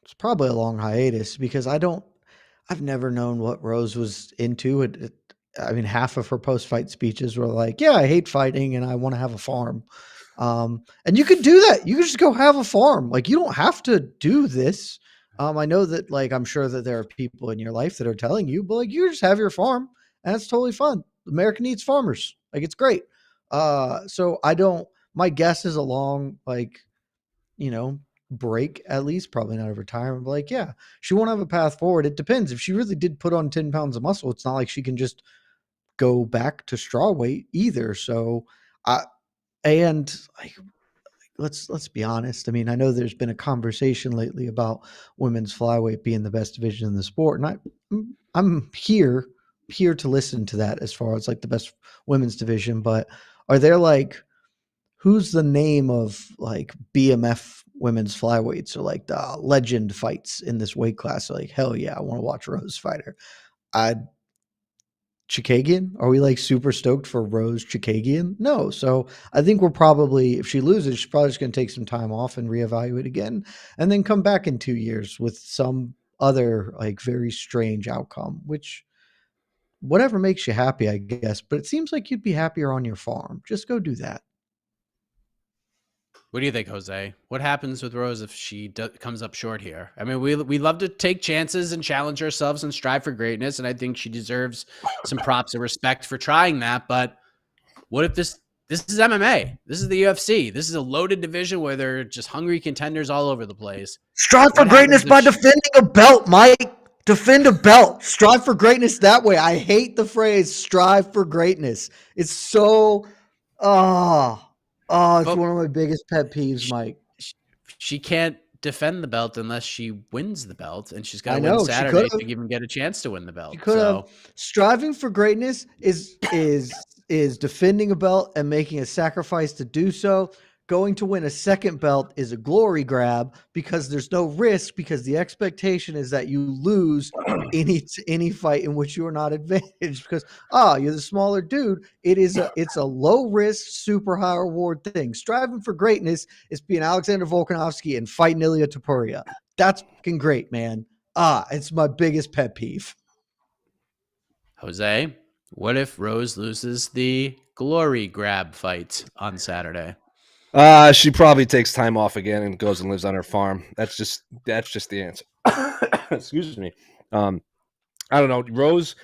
It's probably a long hiatus, because I've never known what Rose was into. I mean, half of her post-fight speeches were like, yeah, I hate fighting and I want to have a farm. And you could do that. You could just go have a farm. Like, you don't have to do this. I know that, like, I'm sure that there are people in your life that are telling you, but like, you just have your farm and it's totally fun. America needs farmers. Like, it's great. So my guess is a long, like, break, at least, probably not a retirement, but like, yeah, she won't have a path forward. It depends. If she really did put on 10 pounds of muscle, it's not like she can just go back to straw weight either. So let's be honest. I mean, I know there's been a conversation lately about women's flyweight being the best division in the sport, and I'm here to listen to that as far as like the best women's division. But are there like, who's the name of like BMF women's flyweights or like the legend fights in this weight class? Like, hell yeah, I want to watch Rose fight her. Chikagian? Are we like super stoked for Rose Chikagian? No. So I think we're probably, if she loses, she's probably just going to take some time off and reevaluate again, and then come back in 2 years with some other like very strange outcome, which whatever makes you happy, I guess. But it seems like you'd be happier on your farm. Just go do that. What do you think, Jose? What happens with Rose if she comes up short here? I mean, we love to take chances and challenge ourselves and strive for greatness, and I think she deserves some props and respect for trying that. But what if this This is MMA. This is the UFC. This is a loaded division where there are just hungry contenders all over the place. Strive for What greatness happens by if defending a belt, Mike. Defend a belt. Strive for greatness that way. I hate the phrase strive for greatness. It's so, it's but one of my biggest pet peeves, Mike. she can't defend the belt unless she wins the belt, and she's got I to win know she could Saturday have. to even get a chance to win the She belt. could have. So Striving for greatness is defending a belt and making a sacrifice to do so. Going to win a second belt is a glory grab because there's no risk, because the expectation is that you lose any fight in which you are not advantaged because you're the smaller dude. It's a low risk, super high reward thing. Striving for greatness is being Alexander Volkanovski and fighting Ilya Topuria. That's fucking great, man. It's my biggest pet peeve. Jose, what if Rose loses the glory grab fight on Saturday? She probably takes time off again and goes and lives on her farm. That's just the answer. Excuse me. I don't know. Rose,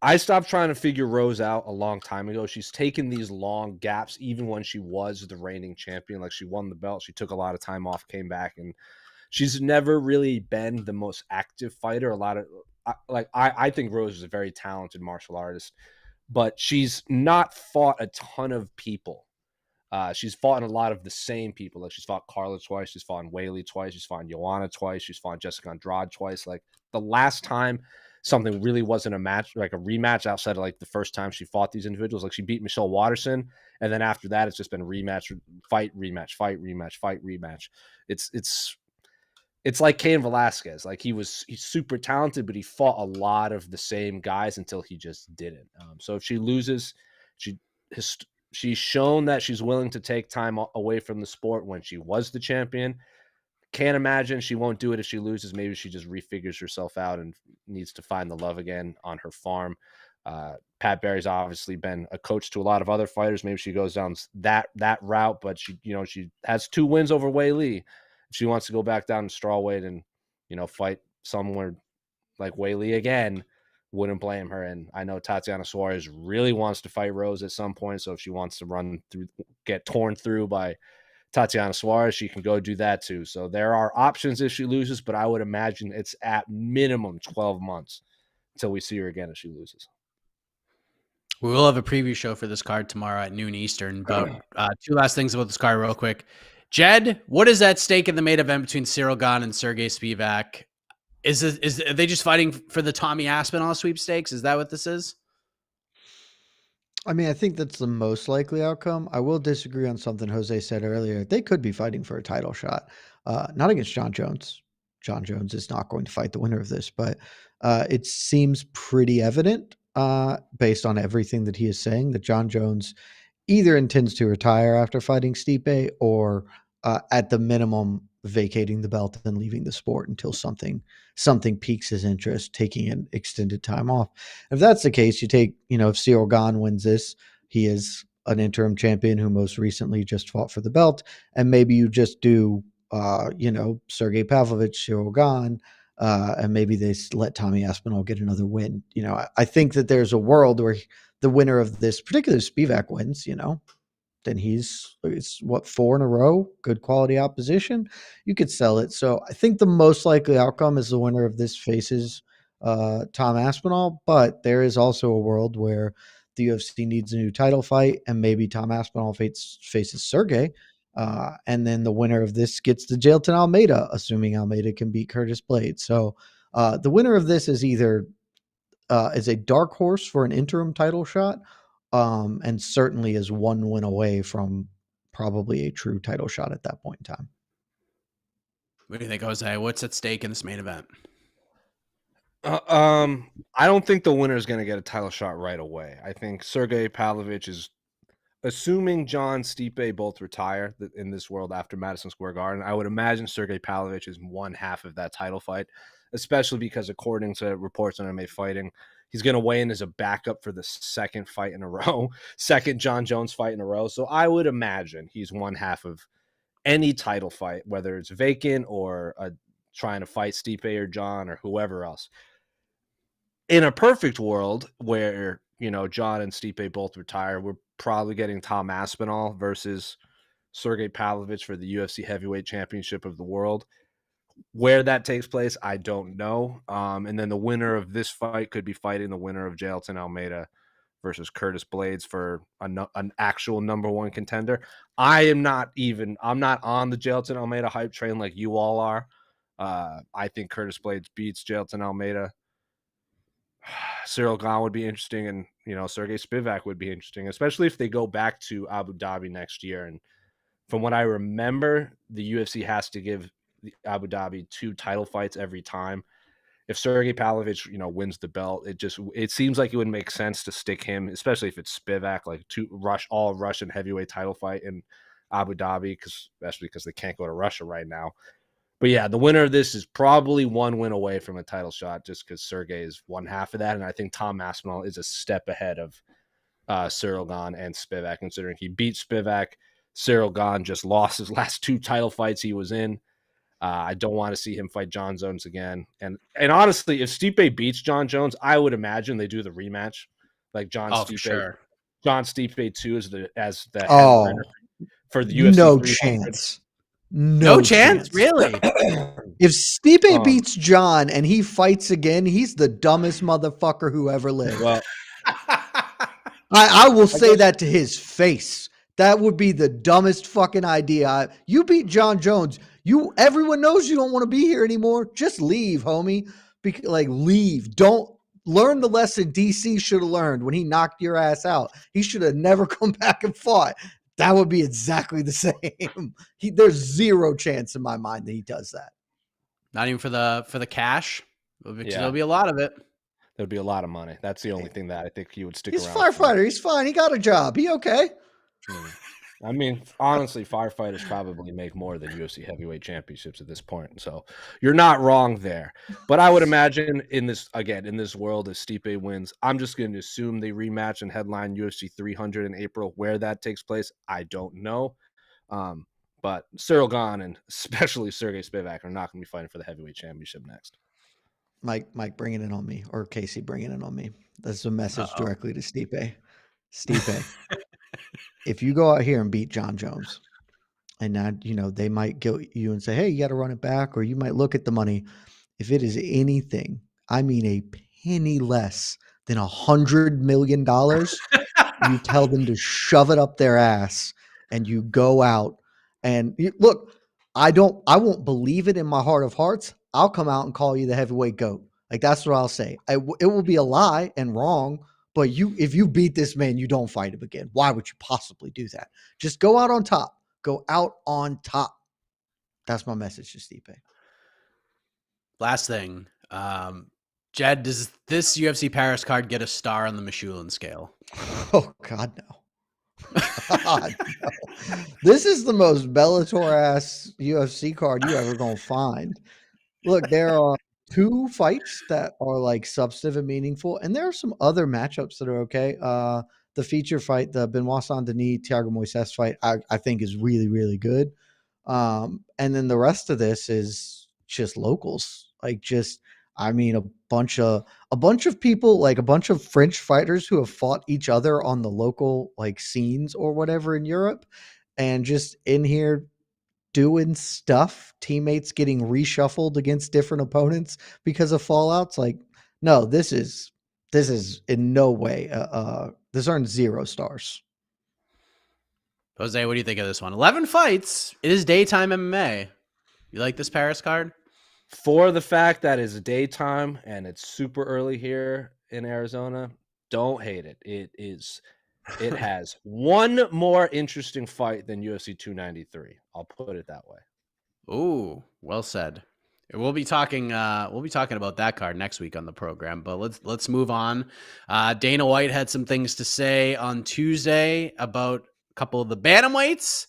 I stopped trying to figure Rose out a long time ago. She's taken these long gaps, even when she was the reigning champion. Like, she won the belt, she took a lot of time off, came back, and she's never really been the most active fighter. I think Rose is a very talented martial artist, but she's not fought a ton of people. She's fought a lot of the same people. Like, she's fought Carla twice, she's fought Weili twice, she's fought Joanna twice, she's fought Jessica Andrade twice. Like, the last time something really wasn't a match, like a rematch, outside of like the first time she fought these individuals, like she beat Michelle Watterson, and then after that, it's just been rematch, fight, rematch, fight, rematch, fight, rematch. It's like Cain Velasquez. Like, he's super talented, but he fought a lot of the same guys until he just didn't. So if she loses, she's shown that she's willing to take time away from the sport when she was the champion. Can't imagine she won't do it if she loses. Maybe she just refigures herself out and needs to find the love again on her farm. Pat Barry's obviously been a coach to a lot of other fighters. Maybe she goes down that route, but she has 2 wins over Weili. If she wants to go back down to strawweight and, fight somewhere like Weili again, wouldn't blame her. And I know Tatiana Suarez really wants to fight Rose at some point. So if she wants to get torn through by Tatiana Suarez, she can go do that too. So there are options if she loses, but I would imagine it's at minimum 12 months until we see her again if she loses. We will have a preview show for this card tomorrow at noon Eastern. But 2 last things about this card real quick. Jed, what is at stake in the main event between Ciryl Gane and Serghei Spivac? Are they just fighting for the Tommy Aspinall sweepstakes? Is that what this is? I mean, I think that's the most likely outcome. I will disagree on something Jose said earlier. They could be fighting for a title shot, not against Jon Jones. Jon Jones is not going to fight the winner of this, but it seems pretty evident based on everything that he is saying that Jon Jones either intends to retire after fighting Stipe or at the minimum vacating the belt and leaving the sport until something piques his interest, taking an extended time off. If that's the case, you take, if Ciryl Gane wins this, he is an interim champion who most recently just fought for the belt, and maybe you just do, Sergey Pavlovich, Ciryl Gane, and maybe they let Tommy Aspinall get another win. I think that there's a world where the winner of this, particularly Spivac, wins, then it's 4 in a row, good quality opposition. You could sell it. So I think the most likely outcome is the winner of this faces Tom Aspinall, but there is also a world where the UFC needs a new title fight and maybe Tom Aspinall faces Sergey. And then the winner of this gets to Jailton Almeida, assuming Almeida can beat Curtis Blade. So the winner of this is either is a dark horse for an interim title shot, and certainly is 1 win away from probably a true title shot at that point in time. What do you think, Jose? What's at stake in this main event? I don't think the winner is going to get a title shot right away. I think Sergey Pavlovich is, assuming Jon Stipe both retire in this world after Madison Square Garden, I would imagine Sergey Pavlovich is 1/2 of that title fight, especially because according to reports on MMA Fighting, he's going to weigh in as a backup for the second fight in a row, second Jon Jones fight in a row. So I would imagine he's 1/2 of any title fight, whether it's vacant or trying to fight Stipe or Jon or whoever else. In a perfect world where, Jon and Stipe both retire, we're probably getting Tom Aspinall versus Sergey Pavlovich for the UFC Heavyweight Championship of the world. Where that takes place, I don't know. And then the winner of this fight could be fighting the winner of Jailton Almeida versus Curtis Blades for an actual number one contender. I'm not on the Jailton Almeida hype train like you all are. I think Curtis Blades beats Jailton Almeida. Ciryl Gane would be interesting, and Serghei Spivac would be interesting, especially if they go back to Abu Dhabi next year. And from what I remember, the UFC has to give Abu Dhabi 2 title fights every time. If Serghei Pavlovich, wins the belt, it seems like it would make sense to stick him, especially if it's Spivac, like all Russian heavyweight title fight in Abu Dhabi, especially because they can't go to Russia right now. But yeah, the winner of this is probably 1 win away from a title shot, just because Sergey is one half of that, and I think Tom Aspinall is a step ahead of Ciryl Gane and Spivac, considering he beat Spivac. Ciryl Gane just lost his last 2 title fights he was in. I don't want to see him fight John Jones again. And honestly, if Stipe beats John Jones, I would imagine they do the rematch, like Stipe. Sure. John Stipe 2 as the Oh, for the UFC. No 300. chance. No chance, really. If Stipe beats John and he fights again, he's the dumbest motherfucker who ever lived. Well, I will say that to his face. That would be the dumbest fucking idea. You beat John Jones. Everyone knows you don't want to be here anymore. Just leave, homie. Leave. Don't learn the lesson DC should have learned when he knocked your ass out. He should have never come back and fought. That would be exactly the same. There's zero chance in my mind that he does that. Not even for the cash. There'll be a lot of it. There'd be a lot of money. That's the only thing that I think he would stick around. He's a firefighter. He's fine. He got a job. He okay. I mean, honestly, firefighters probably make more than UFC heavyweight championships at this point. So you're not wrong there. But I would imagine in this world, if Stipe wins, I'm just going to assume they rematch and headline UFC 300 in April. Where that takes place, I don't know. But Ciryl Gane and especially Serghei Spivac are not going to be fighting for the heavyweight championship next. Mike, bringing it on me, or Casey bringing it on me. That's a message directly to Stipe. Stipe, if you go out here and beat John Jones, and now they might guilt you and say, "Hey, you got to run it back," or you might look at the money. If it is anything, I mean, a penny less than $100 million, you tell them to shove it up their ass, and you go out and look. I won't believe it in my heart of hearts. I'll come out and call you the heavyweight GOAT. Like, that's what I'll say. It will be a lie and wrong, but if you beat this man, you don't fight him again. Why would you possibly do that? Just go out on top. Go out on top. That's my message to Stipe. Last thing. Jed, does this UFC Paris card get a star on the Michelin scale? Oh, God, no. God, no. This is the most Bellator-ass UFC card you ever going to find. Look, there are 2 fights that are like substantive and meaningful, and there are some other matchups that are okay. The feature fight, the Benoit Saint-Denis Thiago Moises fight, I think is really, really good. And then the rest of this is just locals, a bunch of people, like a bunch of French fighters who have fought each other on the local scenes or whatever in Europe, and just in here doing stuff, teammates getting reshuffled against different opponents because of fallouts. No, this is in no way this aren't 0 stars. Jose, what do you think of this one? 11 fights. It is daytime MMA. You like this Paris card? For the fact that it's daytime and it's super early here in Arizona, don't hate it. It has one more interesting fight than UFC 293. I'll put it that way. Ooh, well said. We'll be talking about that card next week on the program, but let's move on. Dana White had some things to say on Tuesday about a couple of the bantamweights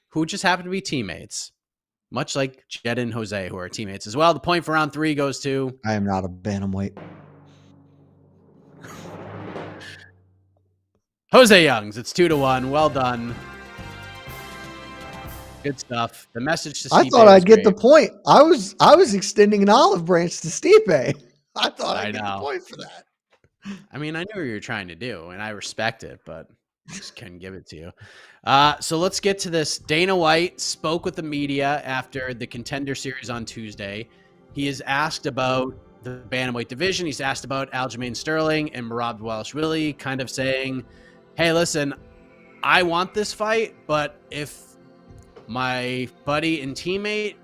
who just happen to be teammates, much like Jed and Jose, who are teammates as well. The point for round 3 goes to... I am not a bantamweight. Jose Youngs. It's 2-1. Well done. Good stuff. The message to Stipe, I thought I'd get the point. I was extending an olive branch to Stipe. I thought I'd get the point for that. I mean, I knew what you were trying to do, and I respect it, but Just couldn't give it to you. So let's get to this. Dana White spoke with the media after the Contender Series on Tuesday. He is asked about the bantamweight division. He's asked about Aljamain Sterling and Merab Dvalishvili, kind of saying, hey, listen, I want this fight, but if my buddy and teammate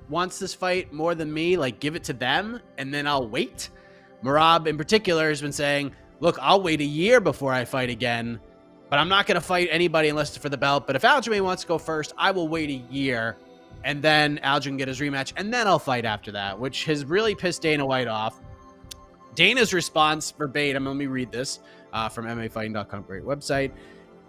wants this fight more than me, like, give it to them, and then I'll wait. Merab, in particular, has been saying, look, I'll wait a year before I fight again, but I'm not going to fight anybody unless it's for the belt. But if Aljamain wants to go first, I will wait a year, and then Aljamain can get his rematch, and then I'll fight after that, which has really pissed Dana White off. Dana's response verbatim, let me read this from MMAfighting.com, great website.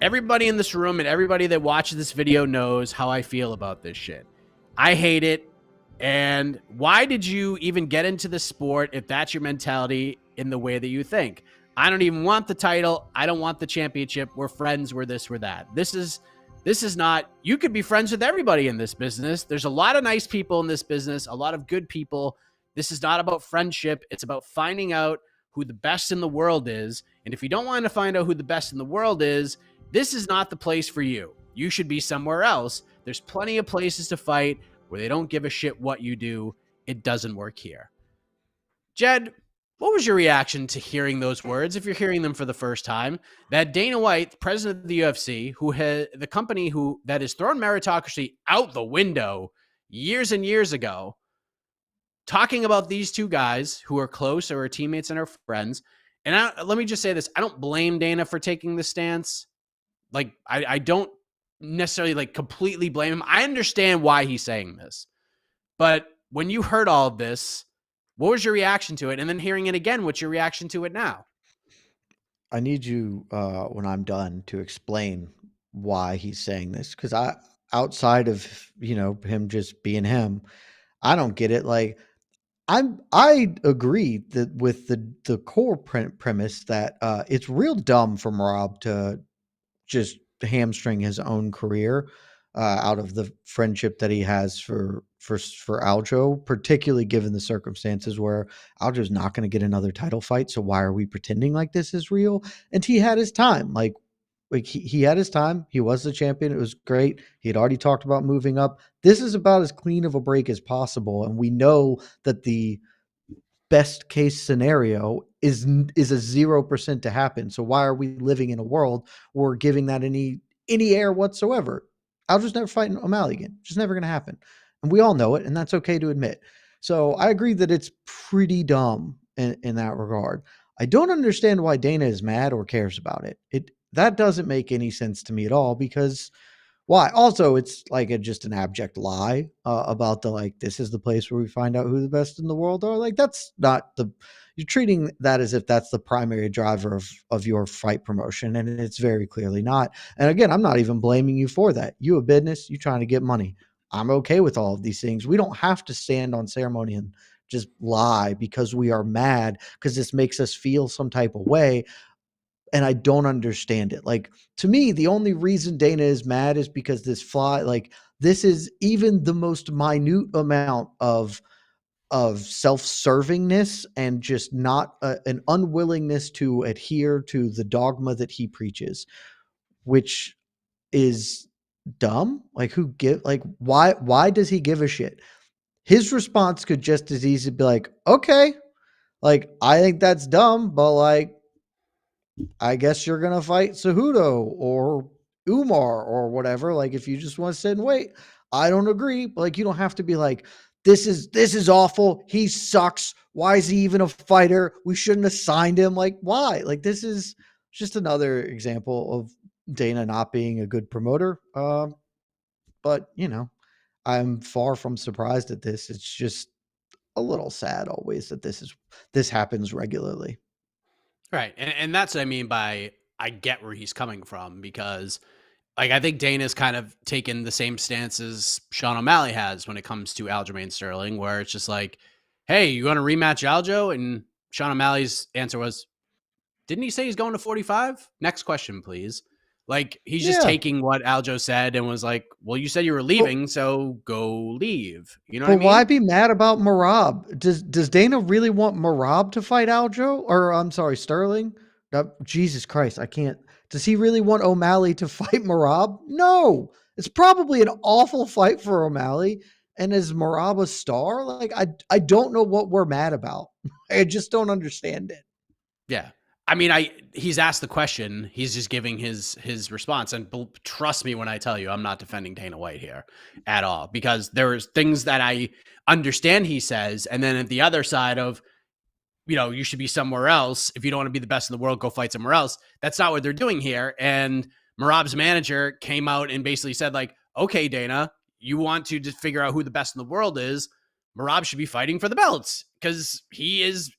Everybody in this room and everybody that watches this video knows how I feel about this shit. I hate it. And why did you even get into the sport if that's your mentality in the way that you think? I don't even want the title. I don't want the championship. We're friends. We're this, we're that. This is not, you could be friends with everybody in this business. There's a lot of nice people in this business, a lot of good people. This is not about friendship. It's about finding out who the best in the world is. And if you don't want to find out who the best in the world is, this is not the place for you. You should be somewhere else. There's plenty of places to fight where they don't give a shit what you do. It doesn't work here. Jed, what was your reaction to hearing those words, if you're hearing them for the first time, that Dana White, president of the UFC, who had the company that has thrown meritocracy out the window years and years ago, talking about these two guys who are close or are teammates and are friends. And let me just say this. I don't blame Dana for taking this stance. Like, I don't necessarily like completely blame him. I understand why he's saying this. But when you heard all of this, what was your reaction to it? And then hearing it again, what's your reaction to it now? I need you, when I'm done, to explain why he's saying this. Because outside of, him just being him, I don't get it. Like, I agree that with the core premise that it's real dumb for Merab to just hamstring his own career out of the friendship that he has for Aljo, particularly given the circumstances where Aljo's not going to get another title fight. So why are we pretending like this is real? And he had his time. Like he had his time. He was the champion. It was great. He had already talked about moving up. This is about as clean of a break as possible. And we know that the best case scenario is a 0% to happen. So why are we living in a world where we're giving that any air whatsoever? I'll just never fight O'Malley again. Just never going to happen. And we all know it, and that's okay to admit. So I agree that it's pretty dumb in that regard. I don't understand why Dana is mad or cares about it. That doesn't make any sense to me at all, because why? Also, it's like just an abject lie about this is the place where we find out who the best in the world are. Like, that's not you're treating that as if that's the primary driver of your fight promotion. And it's very clearly not. And again, I'm not even blaming you for that. You a business, you trying to get money. I'm okay with all of these things. We don't have to stand on ceremony and just lie because we are mad because this makes us feel some type of way. And I don't understand it. Like, to me, the only reason Dana is mad is because this is even the most minute amount of self-servingness and just not an unwillingness to adhere to the dogma that he preaches, which is dumb. Like, why does he give a shit? His response could just as easily be like, okay, like, I think that's dumb, but like, I guess you're going to fight Cejudo or Umar or whatever. Like, if you just want to sit and wait, I don't agree. But like, you don't have to be like, this is awful. He sucks. Why is he even a fighter? We shouldn't have signed him. Like, why? Like, this is just another example of Dana not being a good promoter. But I'm far from surprised at this. It's just a little sad always that this happens regularly. Right. And that's what I mean by I get where he's coming from, because like, I think Dana's kind of taken the same stance as Sean O'Malley has when it comes to Aljamain Sterling, where it's just like, hey, you want to rematch Aljo? And Sean O'Malley's answer was, didn't he say he's going to 45? Next question, please. Like, he's just taking what Aljo said and was like, well, you said you were leaving, so go leave. You know what I mean? Why be mad about Merab? Does Dana really want Merab to fight Aljo? Or I'm sorry, Sterling? Jesus Christ, I can't. Does he really want O'Malley to fight Merab? No, it's probably an awful fight for O'Malley. And is Merab a star? Like, I don't know what we're mad about. I just don't understand it. Yeah. I mean, he's asked the question. He's just giving his response. And trust me when I tell you, I'm not defending Dana White here at all, because there's things that I understand he says. And then at the other side of, you should be somewhere else. If you don't want to be the best in the world, go fight somewhere else. That's not what they're doing here. And Merab's manager came out and basically said, like, okay, Dana, you want to just figure out who the best in the world is. Merab should be fighting for the belts, because he is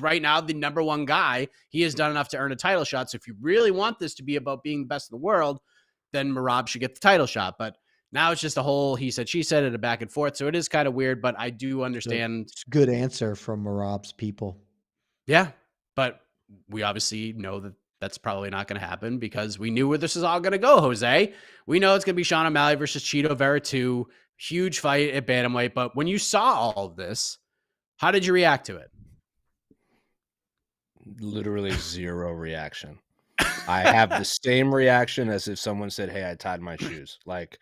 right now the number one guy. He has done enough to earn a title shot. So if you really want this to be about being the best in the world, then Merab should get the title shot. But now it's just a whole he said, she said, and a back and forth. So it is kind of weird, but I do understand. It's a good answer from Merab's people. Yeah, but we obviously know that that's probably not going to happen, because we knew where this is all going to go, Jose. We know it's going to be Sean O'Malley versus Chito Vera 2. Huge fight at bantamweight. But when you saw all of this, how did you react to it? Literally zero reaction. I have the same reaction as if someone said, hey, I tied my shoes. Like,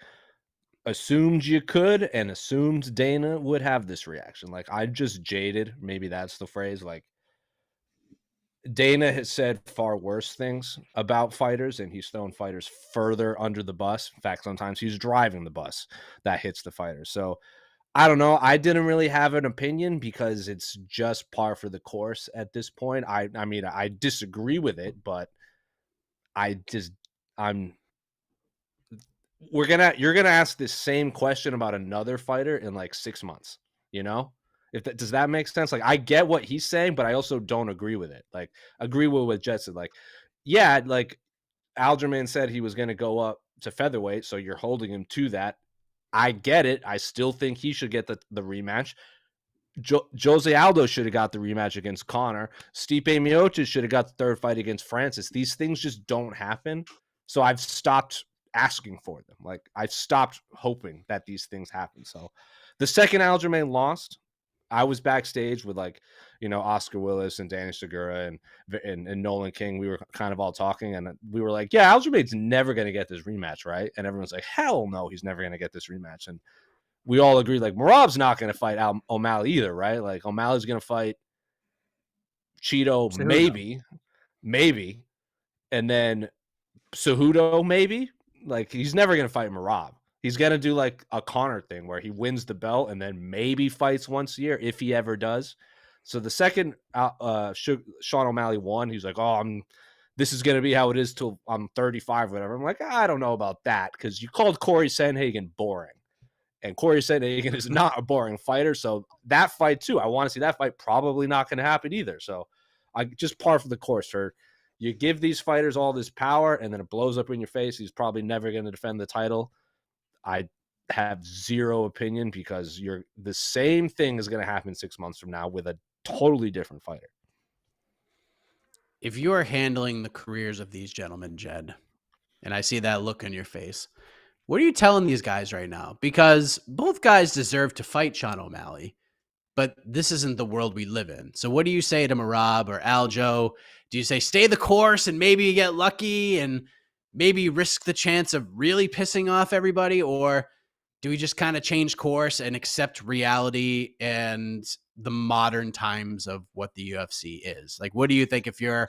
assumed you could, and assumed Dana would have this reaction. Like, I'm just jaded. Maybe that's the phrase. Like, Dana has said far worse things about fighters, and he's thrown fighters further under the bus. In fact, sometimes he's driving the bus that hits the fighter. So I don't know. I didn't really have an opinion, because it's just par for the course at this point. I mean, I disagree with it, but you're gonna ask this same question about another fighter in like 6 months, does that make sense? Like, I get what he's saying, but I also don't agree with it. Like, agree with what Jet said. Like, yeah, like Aljamain said he was going to go up to featherweight, so you're holding him to that. I get it. I still think he should get the rematch. Jose Aldo should have got the rematch against Conor. Stipe Miocic should have got the third fight against Francis. These things just don't happen. So I've stopped asking for them. Like, I've stopped hoping that these things happen. So the second Aljamain lost, I was backstage with Oscar Willis and Danny Segura and Nolan King. We were kind of all talking, and we were like, yeah, Aljamain's never going to get this rematch, right? And everyone's like, hell no, he's never going to get this rematch. And we all agreed, like, Merab's not going to fight O'Malley either, right? Like, O'Malley's going to fight Chito, maybe. And then Cejudo, maybe. Like, he's never going to fight Merab. He's going to do like a Conor thing where he wins the belt and then maybe fights once a year, if he ever does. So the second Sean O'Malley won, he's like, this is going to be how it is till I'm 35 or whatever. I'm like, I don't know about that, because you called Corey Sandhagen boring. And Corey Sandhagen is not a boring fighter. So that fight too, I want to see that fight. Probably not going to happen either. So I just par for the course. You give these fighters all this power and then it blows up in your face. He's probably never going to defend the title. I have zero opinion, because the same thing is going to happen 6 months from now with a totally different fighter. If you are handling the careers of these gentlemen, Jed, and I see that look in your face, what are you telling these guys right now? Because both guys deserve to fight Sean O'Malley, but this isn't the world we live in. So what do you say to Merab or Aljo? Do you say stay the course and maybe you get lucky and maybe risk the chance of really pissing off everybody? Or do we just kind of change course and accept reality and the modern times of what the UFC is? Like, what do you think if you're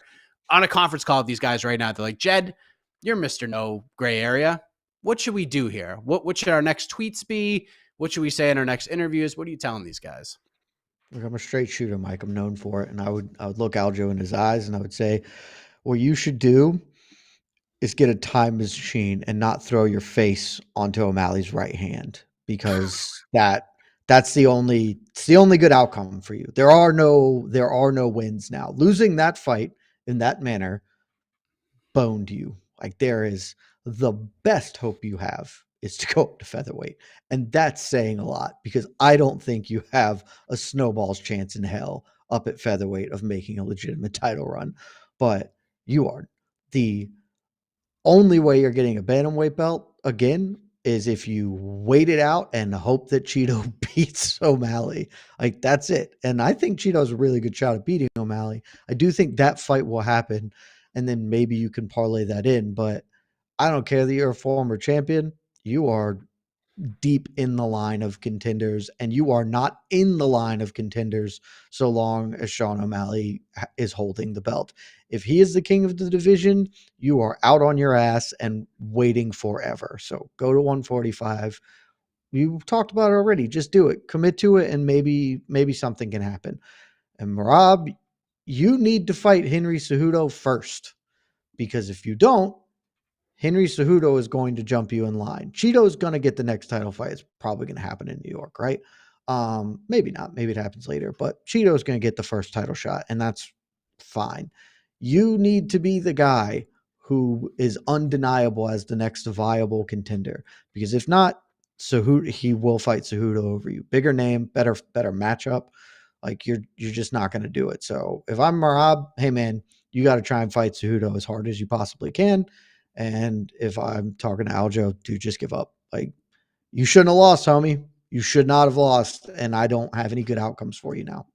on a conference call with these guys right now? They're like, Jed, you're Mr. No Gray Area. What should we do here? What should our next tweets be? What should we say in our next interviews? What are you telling these guys? Look, I'm a straight shooter, Mike. I'm known for it. And I would look Aljo in his eyes and I would say, what you should do is get a time machine and not throw your face onto O'Malley's right hand, because that's the only good outcome for you. There are no wins now. Losing that fight in that manner boned you. Like, there is the best hope you have is to go up to featherweight. And that's saying a lot, because I don't think you have a snowball's chance in hell up at featherweight of making a legitimate title run. But you are the only way you're getting a bantamweight belt again is if you wait it out and hope that Chito beats O'Malley. Like, that's it. And I think Chito's a really good shot at beating O'Malley. O'Malley. I do think that fight will happen, and then maybe you can parlay that in. But I don't care that you're a former champion. You are deep in the line of contenders, and you are not in the line of contenders so long as Sean O'Malley is holding the belt. If he is the king of the division, you are out on your ass and waiting forever. So go to 145. You talked about it already. Just do it. Commit to it, and maybe something can happen. And Merab, you need to fight Henry Cejudo first, because if you don't, Henry Cejudo is going to jump you in line. Cheeto is going to get the next title fight. It's probably going to happen in New York, right? Maybe not. Maybe it happens later. But Cheeto is going to get the first title shot, and that's fine. You need to be the guy who is undeniable as the next viable contender, because if not, he will fight Cejudo over you. Bigger name, better matchup. Like you're just not going to do it. So if I'm Merab, hey man, you got to try and fight Cejudo as hard as you possibly can. And if I'm talking to Aljo, dude, just give up. Like, you shouldn't have lost, homie. You should not have lost, and I don't have any good outcomes for you now.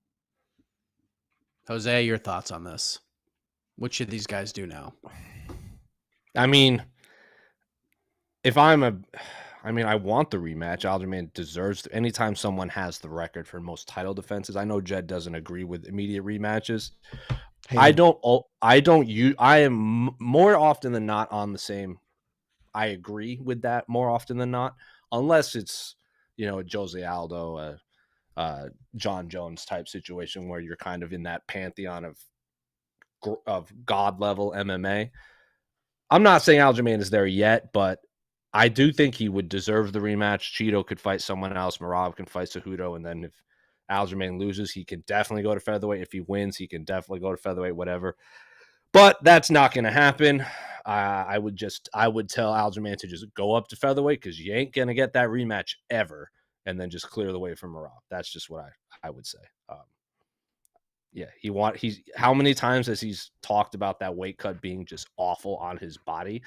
Jose, your thoughts on this? What should these guys do now? I mean, I want the rematch. Aljamain deserves anytime someone has the record for most title defenses. I know Jed doesn't agree with immediate rematches. Hey. I am more often than not on the same. I agree with that more often than not, unless it's, a Jose Aldo, John Jones type situation where you're kind of in that pantheon of God level MMA. I'm not saying Aljamain is there yet, but I do think he would deserve the rematch. Cheeto could fight someone else. Merab can fight Cejudo, and then if Aljamain loses, he can definitely go to featherweight. If he wins, he can definitely go to featherweight, whatever. But that's not going to happen. I would tell Aljamain to just go up to featherweight, because you ain't going to get that rematch ever, and then just clear the way for Merab. That's just what I would say. How many times has he's talked about that weight cut being just awful on his body?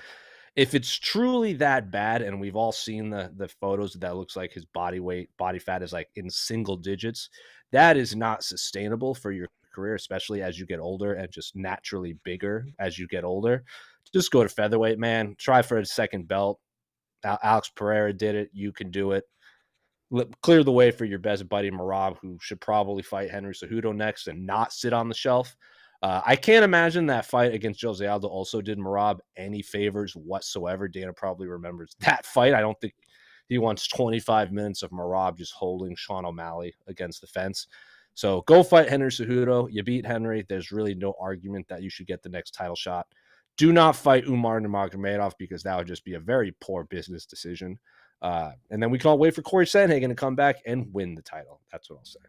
If it's truly that bad, and we've all seen the photos that looks like his body fat is like in single digits, that is not sustainable for your career, especially as you get older and just naturally bigger as you get older. Just go to featherweight, man. Try for a second belt. Alex Pereira did it. You can do it. Clear the way for your best buddy Merab, who should probably fight Henry Cejudo next and not sit on the shelf. I can't imagine that fight against Jose Aldo also did Merab any favors whatsoever. Dana probably remembers that fight. I don't think he wants 25 minutes of Merab just holding Sean O'Malley against the fence. So go fight Henry Cejudo. You beat Henry. There's really no argument that you should get the next title shot. Do not fight Umar Nurmagomedov, because that would just be a very poor business decision. And then we can all wait for Corey Sandhagen to come back and win the title. That's what I'll say.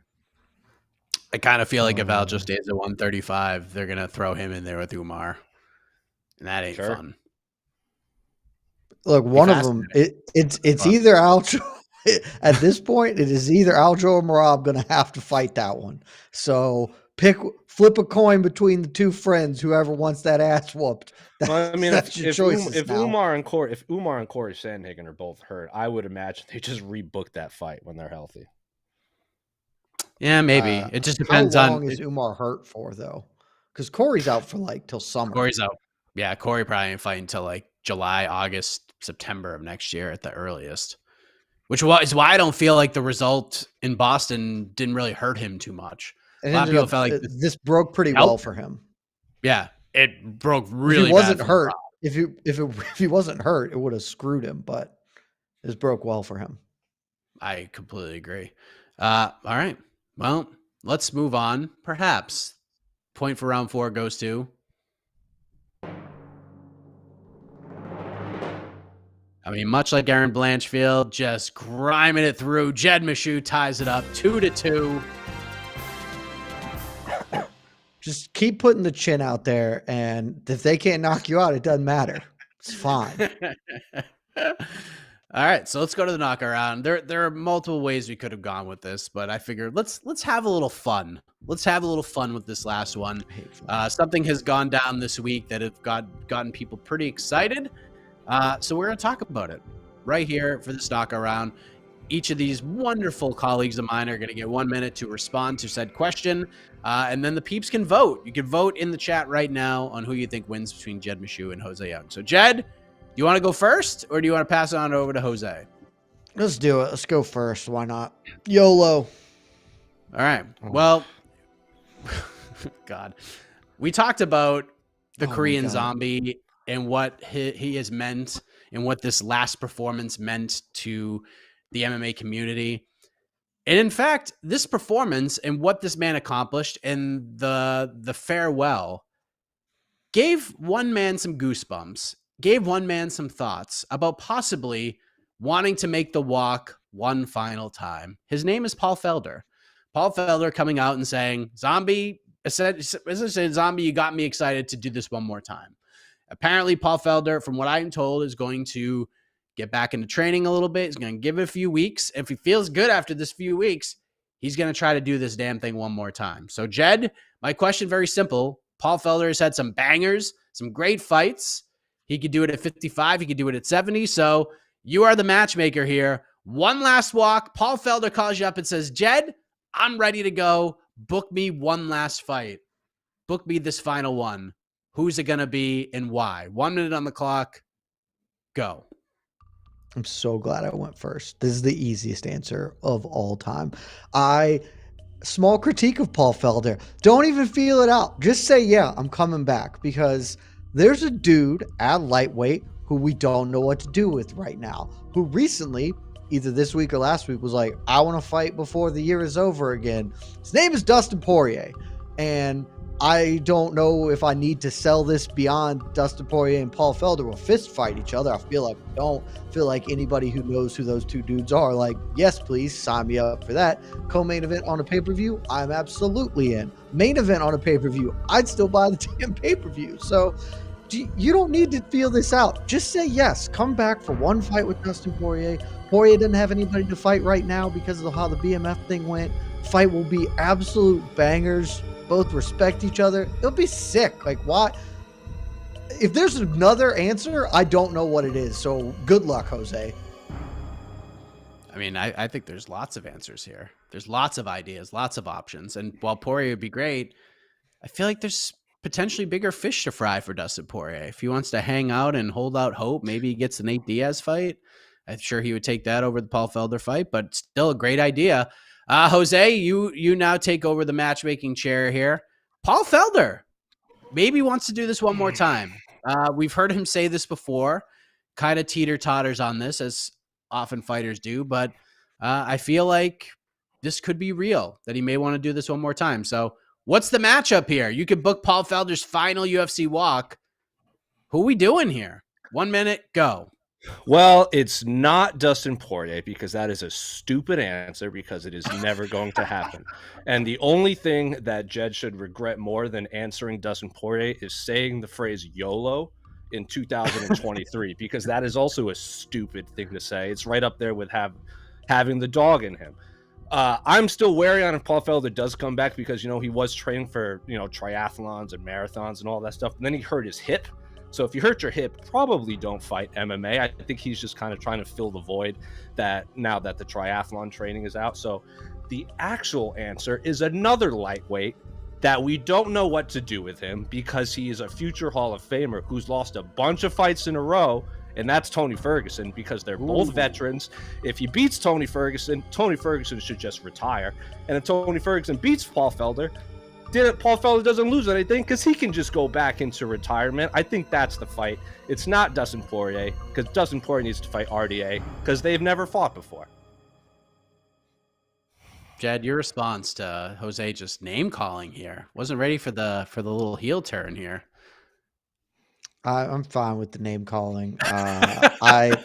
I kind of feel like if Aljo stays at 135, they're going to throw him in there with Umar. And that ain't fun. Look, one of them, it's either Aljo. At this point, it is either Aljo or Merab going to have to fight that one. So flip a coin between the two friends, whoever wants that ass whooped. If Umar and Corey Sandhagen are both hurt, I would imagine they just rebook that fight when they're healthy. Yeah, maybe. It just depends on. How long is Umar hurt for, though? Because Corey's out for till summer. Corey's out. Yeah, Corey probably ain't fighting until July, August, September of next year at the earliest. Which is why I don't feel like the result in Boston didn't really hurt him too much. A lot of people felt like this broke pretty well for him. Yeah, it broke really. If he wasn't hurt, if he wasn't hurt, it would have screwed him. But this broke well for him. I completely agree. All right. Well, let's move on. Perhaps point for round 4 goes to. I mean, much like Erin Blanchfield, just griming it through. Jed Meshew ties it up 2-2. Just keep putting the chin out there, and if they can't knock you out, it doesn't matter. It's fine. All right, so let's go to the knockout round. There are multiple ways we could have gone with this, but I figured let's have a little fun. Let's have a little fun with this last one. Something has gone down this week that have gotten people pretty excited. So we're going to talk about it right here for this knockout round. Each of these wonderful colleagues of mine are going to get 1 minute to respond to said question. And then the peeps can vote. You can vote in the chat right now on who you think wins between Jed Meshew and Jose Young. So, Jed, do you want to go first, or do you want to pass it on over to Jose? Let's do it. Let's go first. Why not? YOLO. All right. Well, God, we talked about the Korean Zombie and what he has meant and what this last performance meant to the MMA community. And in fact, this performance and what this man accomplished and the farewell gave one man some goosebumps, gave one man some thoughts about possibly wanting to make the walk one final time. His name is Paul Felder. Paul Felder coming out and saying, Zombie, essentially, Zombie, you got me excited to do this one more time. Apparently, Paul Felder, from what I'm told, is going to get back into training a little bit. He's going to give it a few weeks. If he feels good after this few weeks, he's going to try to do this damn thing one more time. So, Jed, my question, very simple. Paul Felder has had some bangers, some great fights. He could do it at 55. He could do it at 70. So, you are the matchmaker here. One last walk. Paul Felder calls you up and says, Jed, I'm ready to go. Book me one last fight. Book me this final one. Who's it going to be and why? 1 minute on the clock. Go. I'm so glad I went first. This is the easiest answer of all time. Small critique of Paul Felder. Don't even feel it out. Just say, yeah, I'm coming back, because there's a dude at lightweight who we don't know what to do with right now, who recently, either this week or last week, was like, I want to fight before the year is over again. His name is Dustin Poirier. And I don't know if I need to sell this beyond Dustin Poirier and Paul Felder will fist fight each other. I feel like we don't. Feel like anybody who knows who those two dudes are, like, yes, please sign me up for that. Co-main event on a pay-per-view, I'm absolutely in. Main event on a pay-per-view, I'd still buy the damn pay-per-view. So you don't need to feel this out. Just say yes. Come back for one fight with Dustin Poirier. Poirier doesn't have anybody to fight right now because of how the BMF thing went. Fight will be absolute bangers. Both respect each other. It'll be sick. Like, why? If there's another answer, I don't know what it is. So good luck, Jose. I mean, I think there's lots of answers here. There's lots of ideas, lots of options. And while Poirier would be great, I feel like there's potentially bigger fish to fry for Dustin Poirier. If he wants to hang out and hold out hope, maybe he gets the Nate Diaz fight. I'm sure he would take that over the Paul Felder fight, but still a great idea. Jose, you now take over the matchmaking chair here. Paul Felder maybe wants to do this one more time. We've heard him say this before, kind of teeter-totters on this, as often fighters do, but I feel like this could be real, that he may want to do this one more time. So what's the matchup here? You could book Paul Felder's final UFC walk. Who are we doing here? 1 minute, go. Well, it's not Dustin Poirier, because that is a stupid answer, because it is never going to happen. And the only thing that Jed should regret more than answering Dustin Poirier is saying the phrase YOLO in 2023, because that is also a stupid thing to say. It's right up there with having the dog in him. I'm still wary on if Paul Felder does come back, because, he was training for, triathlons and marathons and all that stuff. And then he hurt his hip. So if you hurt your hip, probably don't fight MMA. I think he's just kind of trying to fill the void that now that the triathlon training is out. So the actual answer is another lightweight that we don't know what to do with him, because he is a future Hall of Famer who's lost a bunch of fights in a row. And that's Tony Ferguson, because they're both veterans. If he beats Tony Ferguson should just retire. And if Tony Ferguson beats Paul Felder, Paul Felder doesn't lose anything, because he can just go back into retirement. I think that's the fight. It's not Dustin Poirier, because Dustin Poirier needs to fight RDA, because they've never fought before. Jed, your response to Jose just name calling here. Wasn't ready for the little heel turn here. I'm fine with the name calling. I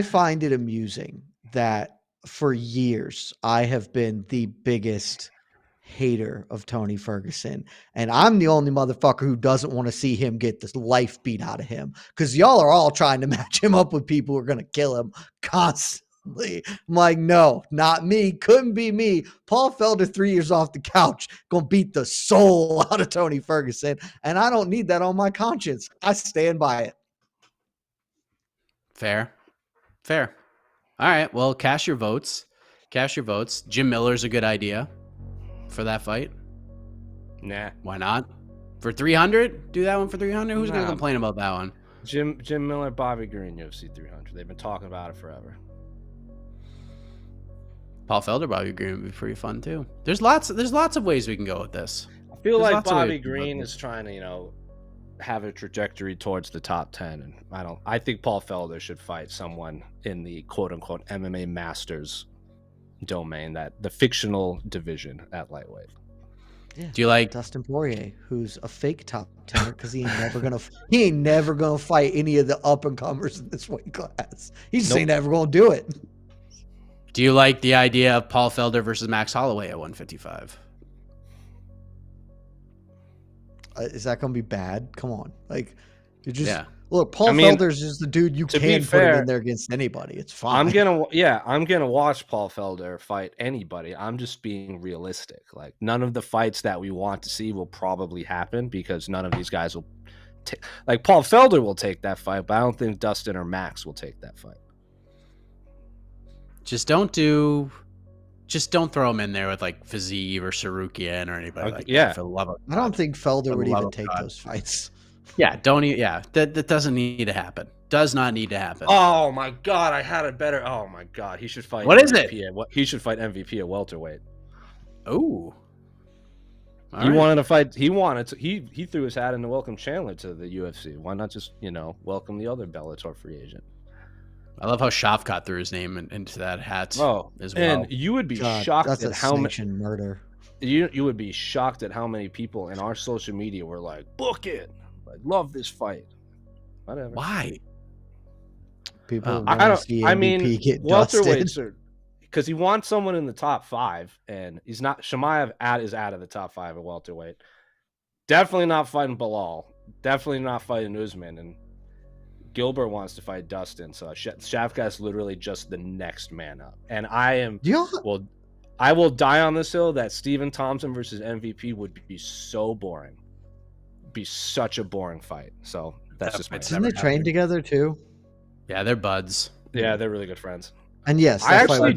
find it amusing that for years I have been the biggest hater of Tony Ferguson, and I'm the only motherfucker who doesn't want to see him get this life beat out of him, because y'all are all trying to match him up with people who are going to kill him constantly. I'm like, no, not me. Couldn't be me. Paul Felder, 3 years off the couch, gonna beat the soul out of Tony Ferguson, and I don't need that on my conscience. I stand by it. Fair. All right. Well, cast your votes. Cast your votes. Jim Miller's a good idea for that fight. Nah. Why not? For 300? Do that one for 300? Who's going to Nah. complain about that one? Jim Miller, Bobby Green, UFC 300. They've been talking about it forever. Paul Felder, Bobby Green would be pretty fun too. There's lots of ways we can go with this. I feel There's like lots of ways Bobby we can go Green with is trying to, have a trajectory towards the top 10, and I think Paul Felder should fight someone in the quote unquote MMA Masters domain, that the fictional division at lightweight. Yeah. Do you like Dustin Poirier, who's a fake top 10er because he ain't never gonna fight any of the up and comers in this weight class. He just ain't never gonna do it. Do you like the idea of Paul Felder versus Max Holloway at 155? Is that gonna be bad? Come on, like you just look. Paul I mean, Felder's just the dude you to can be put fair, him in there against anybody. It's fine. I'm gonna watch Paul Felder fight anybody. I'm just being realistic. Like, none of the fights that we want to see will probably happen because none of these guys will take. Like, Paul Felder will take that fight, but I don't think Dustin or Max will take that fight. Just don't throw him in there with like Fiziev or Sarukian or anybody like that. For the love of God. I don't think Felder would even of take God. those fights. Yeah, that doesn't need to happen. Does not need to happen. Oh my God, I had a better. Oh my God, he should fight. What is it? He should fight MVP at welterweight. Oh, wanted to fight. He threw his hat in to welcome Chandler to the UFC. Why not just welcome the other Bellator free agent? I love how Shavkat threw his name into that hat. Oh, as well. And you would be God, shocked that's at a how much murder. You would be shocked at how many people in our social media were like, "Book it, like love this fight." Whatever. Why? People. I don't. See I MVP mean, get welterweights are because he wants someone in the top 5, and he's not. Shemaev is out of the top 5 at welterweight. Definitely not fighting Bilal. Definitely not fighting Usman. And Gilbert wants to fight Dustin. So Shavkat's literally just the next man up. And I will die on this hill that Stephen Thompson versus MVP would be so boring. Be such a boring fight. So that's just my. Didn't they train together too? Yeah, they're buds. Yeah, they're really good friends. And yes, I actually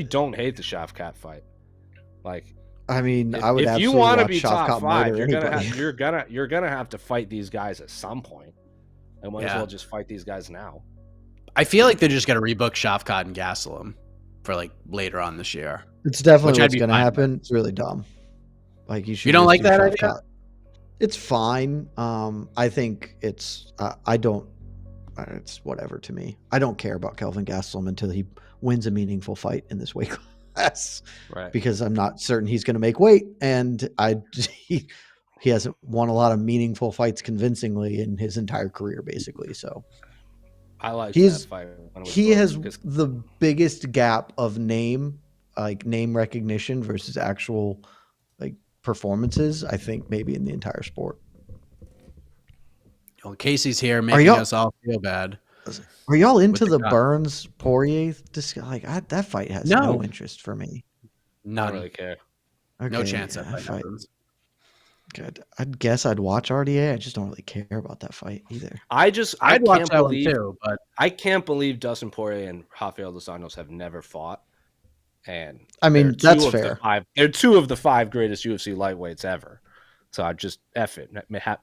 don't hate the Shavkat fight. Like, I mean, I would. If you want to be top 5, you're gonna have to fight these guys at some point. I might as well just fight these guys now. I feel like they're just gonna rebook Shavkat and Gastelum for like later on this year. It's definitely what's gonna happen. It's really dumb. Like you should. You don't like that Shavkat. idea? It's fine. I think it's. I don't. It's whatever to me. I don't care about Kelvin Gastelum until he wins a meaningful fight in this weight class. Right. Because I'm not certain he's going to make weight, and he hasn't won a lot of meaningful fights convincingly in his entire career, basically. So I like that fight. He has the biggest gap of name recognition versus actual like performances, I think, maybe in the entire sport. Well, Casey's here making us all feel bad. Are y'all into the Burns Poirier? That fight has no interest for me. None. I don't really care. Okay, no chance that fight. Good. I'd guess I'd watch RDA. I just don't really care about that fight either. I'd watch that one too, but I can't believe Dustin Poirier and Rafael dos Anjos have never fought. And I mean, that's fair. They're 2 of the 5 greatest UFC lightweights ever. So I just F it.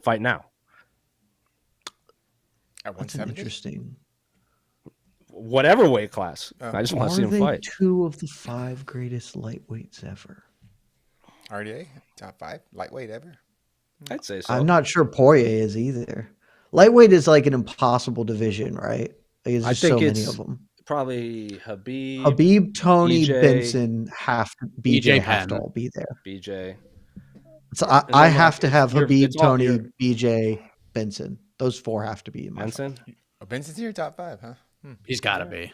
Fight now. That's interesting. Whatever weight class. I just want to see him fight. 2 of the 5 greatest lightweights ever. RDA, top 5 lightweight ever? I'd say so. I'm not sure Poirier is either. Lightweight is like an impossible division, right? Like, I think so it's many of them. Probably Habib, Tony, BJ, Benson, BJ have to all be there. BJ. So I have to have Habib, Tony, BJ, Benson. Those 4 have to be in my Benson. Benson's here, top 5, huh? He's got to be.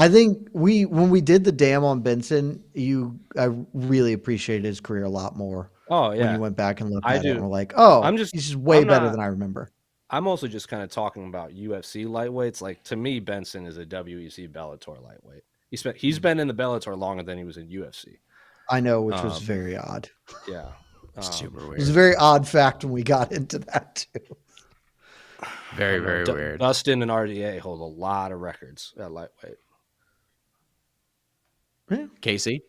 I think when we did the damn on Benson, I really appreciated his career a lot more. Oh yeah, when you went back and looked at it, and were like, oh, he's just way better than I remember. I'm also just kind of talking about UFC lightweights. Like, to me, Benson is a WEC Bellator lightweight. He's been in the Bellator longer than he was in UFC. I know, which was very odd. Yeah, super weird. It was a very odd fact when we got into that too. Very, very weird. Dustin and RDA hold a lot of records at lightweight. Yeah, Casey?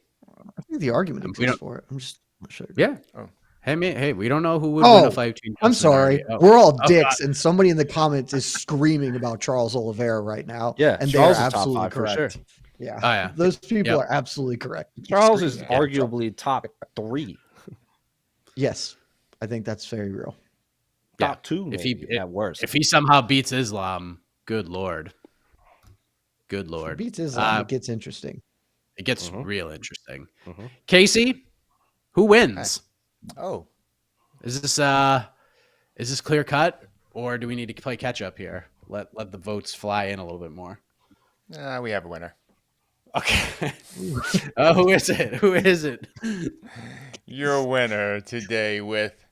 I think the argument We exists don't- for it. I'm just not sure. Yeah. Oh. Hey, we don't know who would win a fight between I'm Justin and sorry. RDA. Oh. We're all Oh, dicks, and somebody in the comments is screaming about Charles Oliveira right now. Yeah, and Charles they're is top absolutely 5 for correct. sure. Yeah. Oh, yeah. Those people Yep. are absolutely correct. Charles is Screaming. arguably top 3. Yes, I think that's very real. Top 2, If maybe, he at worst. If he somehow beats Islam, good lord. Good If lord. he beats Islam, it gets interesting. It gets real interesting. Mm-hmm. Casey, who wins? Oh, Is this clear cut, or do we need to play catch up here? Let the votes fly in a little bit more. we have a winner. Okay. Who is it? Who is it? Your winner today with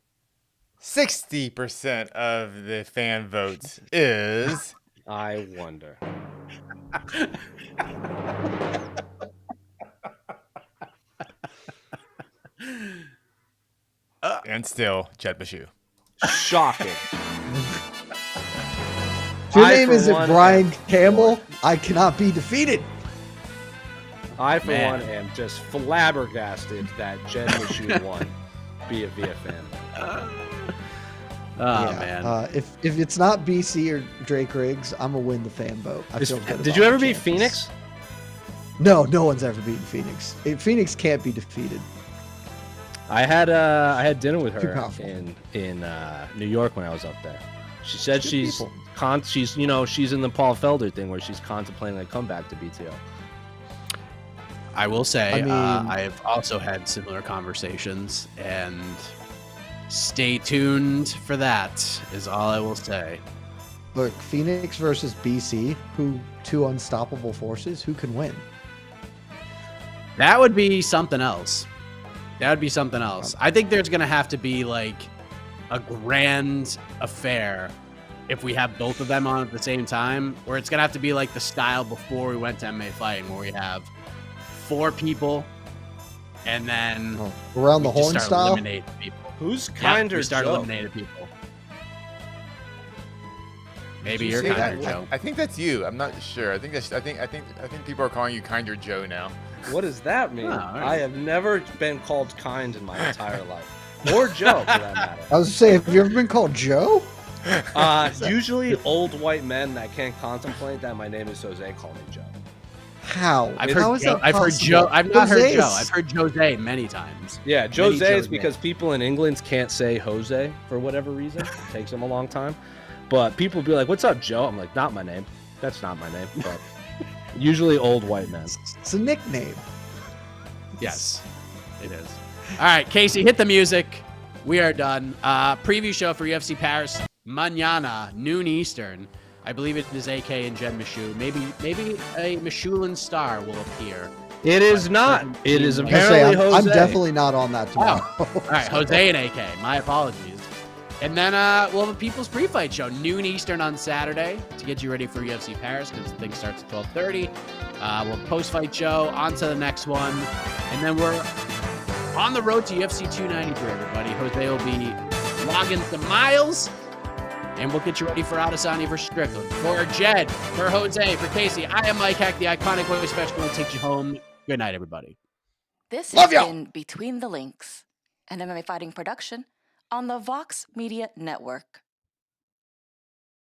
60% of the fan votes is I wonder. and still Chet Bashu. Shocking. If your I, name for isn't one, Brian Campbell, I cannot be defeated. I, for Man. one, am just flabbergasted that Jed Michoud won via fan. Oh man. If it's not BC or Drake Riggs, I'm gonna win the fan vote. I feel good Did about you ever my beat chances. Phoenix? No, no one's ever beaten Phoenix. Phoenix can't be defeated. I had dinner with Too her powerful. in New York when I was up there. She said Good she's people. she's in the Paul Felder thing where she's contemplating a comeback to BTL. I will say, I mean- I have also had similar conversations, and stay tuned for that. Is all I will say. Look, Phoenix versus BC, two unstoppable forces. Who can win? That would be something else. That would be something else. I think there's gonna have to be like a grand affair if we have both of them on at the same time, or it's gonna have to be like the style before we went to MMA fighting, where we have 4 people, and then Around the we just horn start style. eliminating people. Who's Yeah, kinder, we start Joe? eliminating people. Maybe Did you you're say kinder, that? Joe. I think that's you. I'm not sure. I think people are calling you Kinder Joe now. What does that mean? Oh, all right. I have never been called kind in my entire life, or Joe for that matter. I was saying, have you ever been called Joe? Usually, old white men that can't contemplate that my name is Jose call me Joe. How? I've How heard is Joe. that I've heard possible? Joe. I've not heard Jose Joe. is- I've heard Jose many times. Yeah, Jose is Jose. because people in England can't say Jose for whatever reason. It takes them a long time. But people be like, "What's up, Joe?" I'm like, "Not my name. That's not my name." But usually old white men. It's a nickname. Yes, it is. All right, Casey, hit the music. We are done. Preview show for UFC Paris, mañana, noon Eastern. I believe it is AK and Jen Michoud. Maybe a Michoud star will appear. It is not. It is I was apparently gonna say, I'm Jose. definitely not on that tomorrow. All right, Jose and AK. My apologies. And then we'll have a People's Pre-Fight Show, noon Eastern on Saturday, to get you ready for UFC Paris, because the thing starts at 12:30. We'll have post-fight show, on to the next one. And then we're on the road to UFC 293, everybody. Jose will be logging some miles, and we'll get you ready for Adesanya versus Strickland. For Jed, for Jose, for Casey, I am Mike Heck, the iconic voice special, and takes you home. Good night, everybody. This Love has y'all. been Between the Links, an MMA fighting production on the Vox Media Network.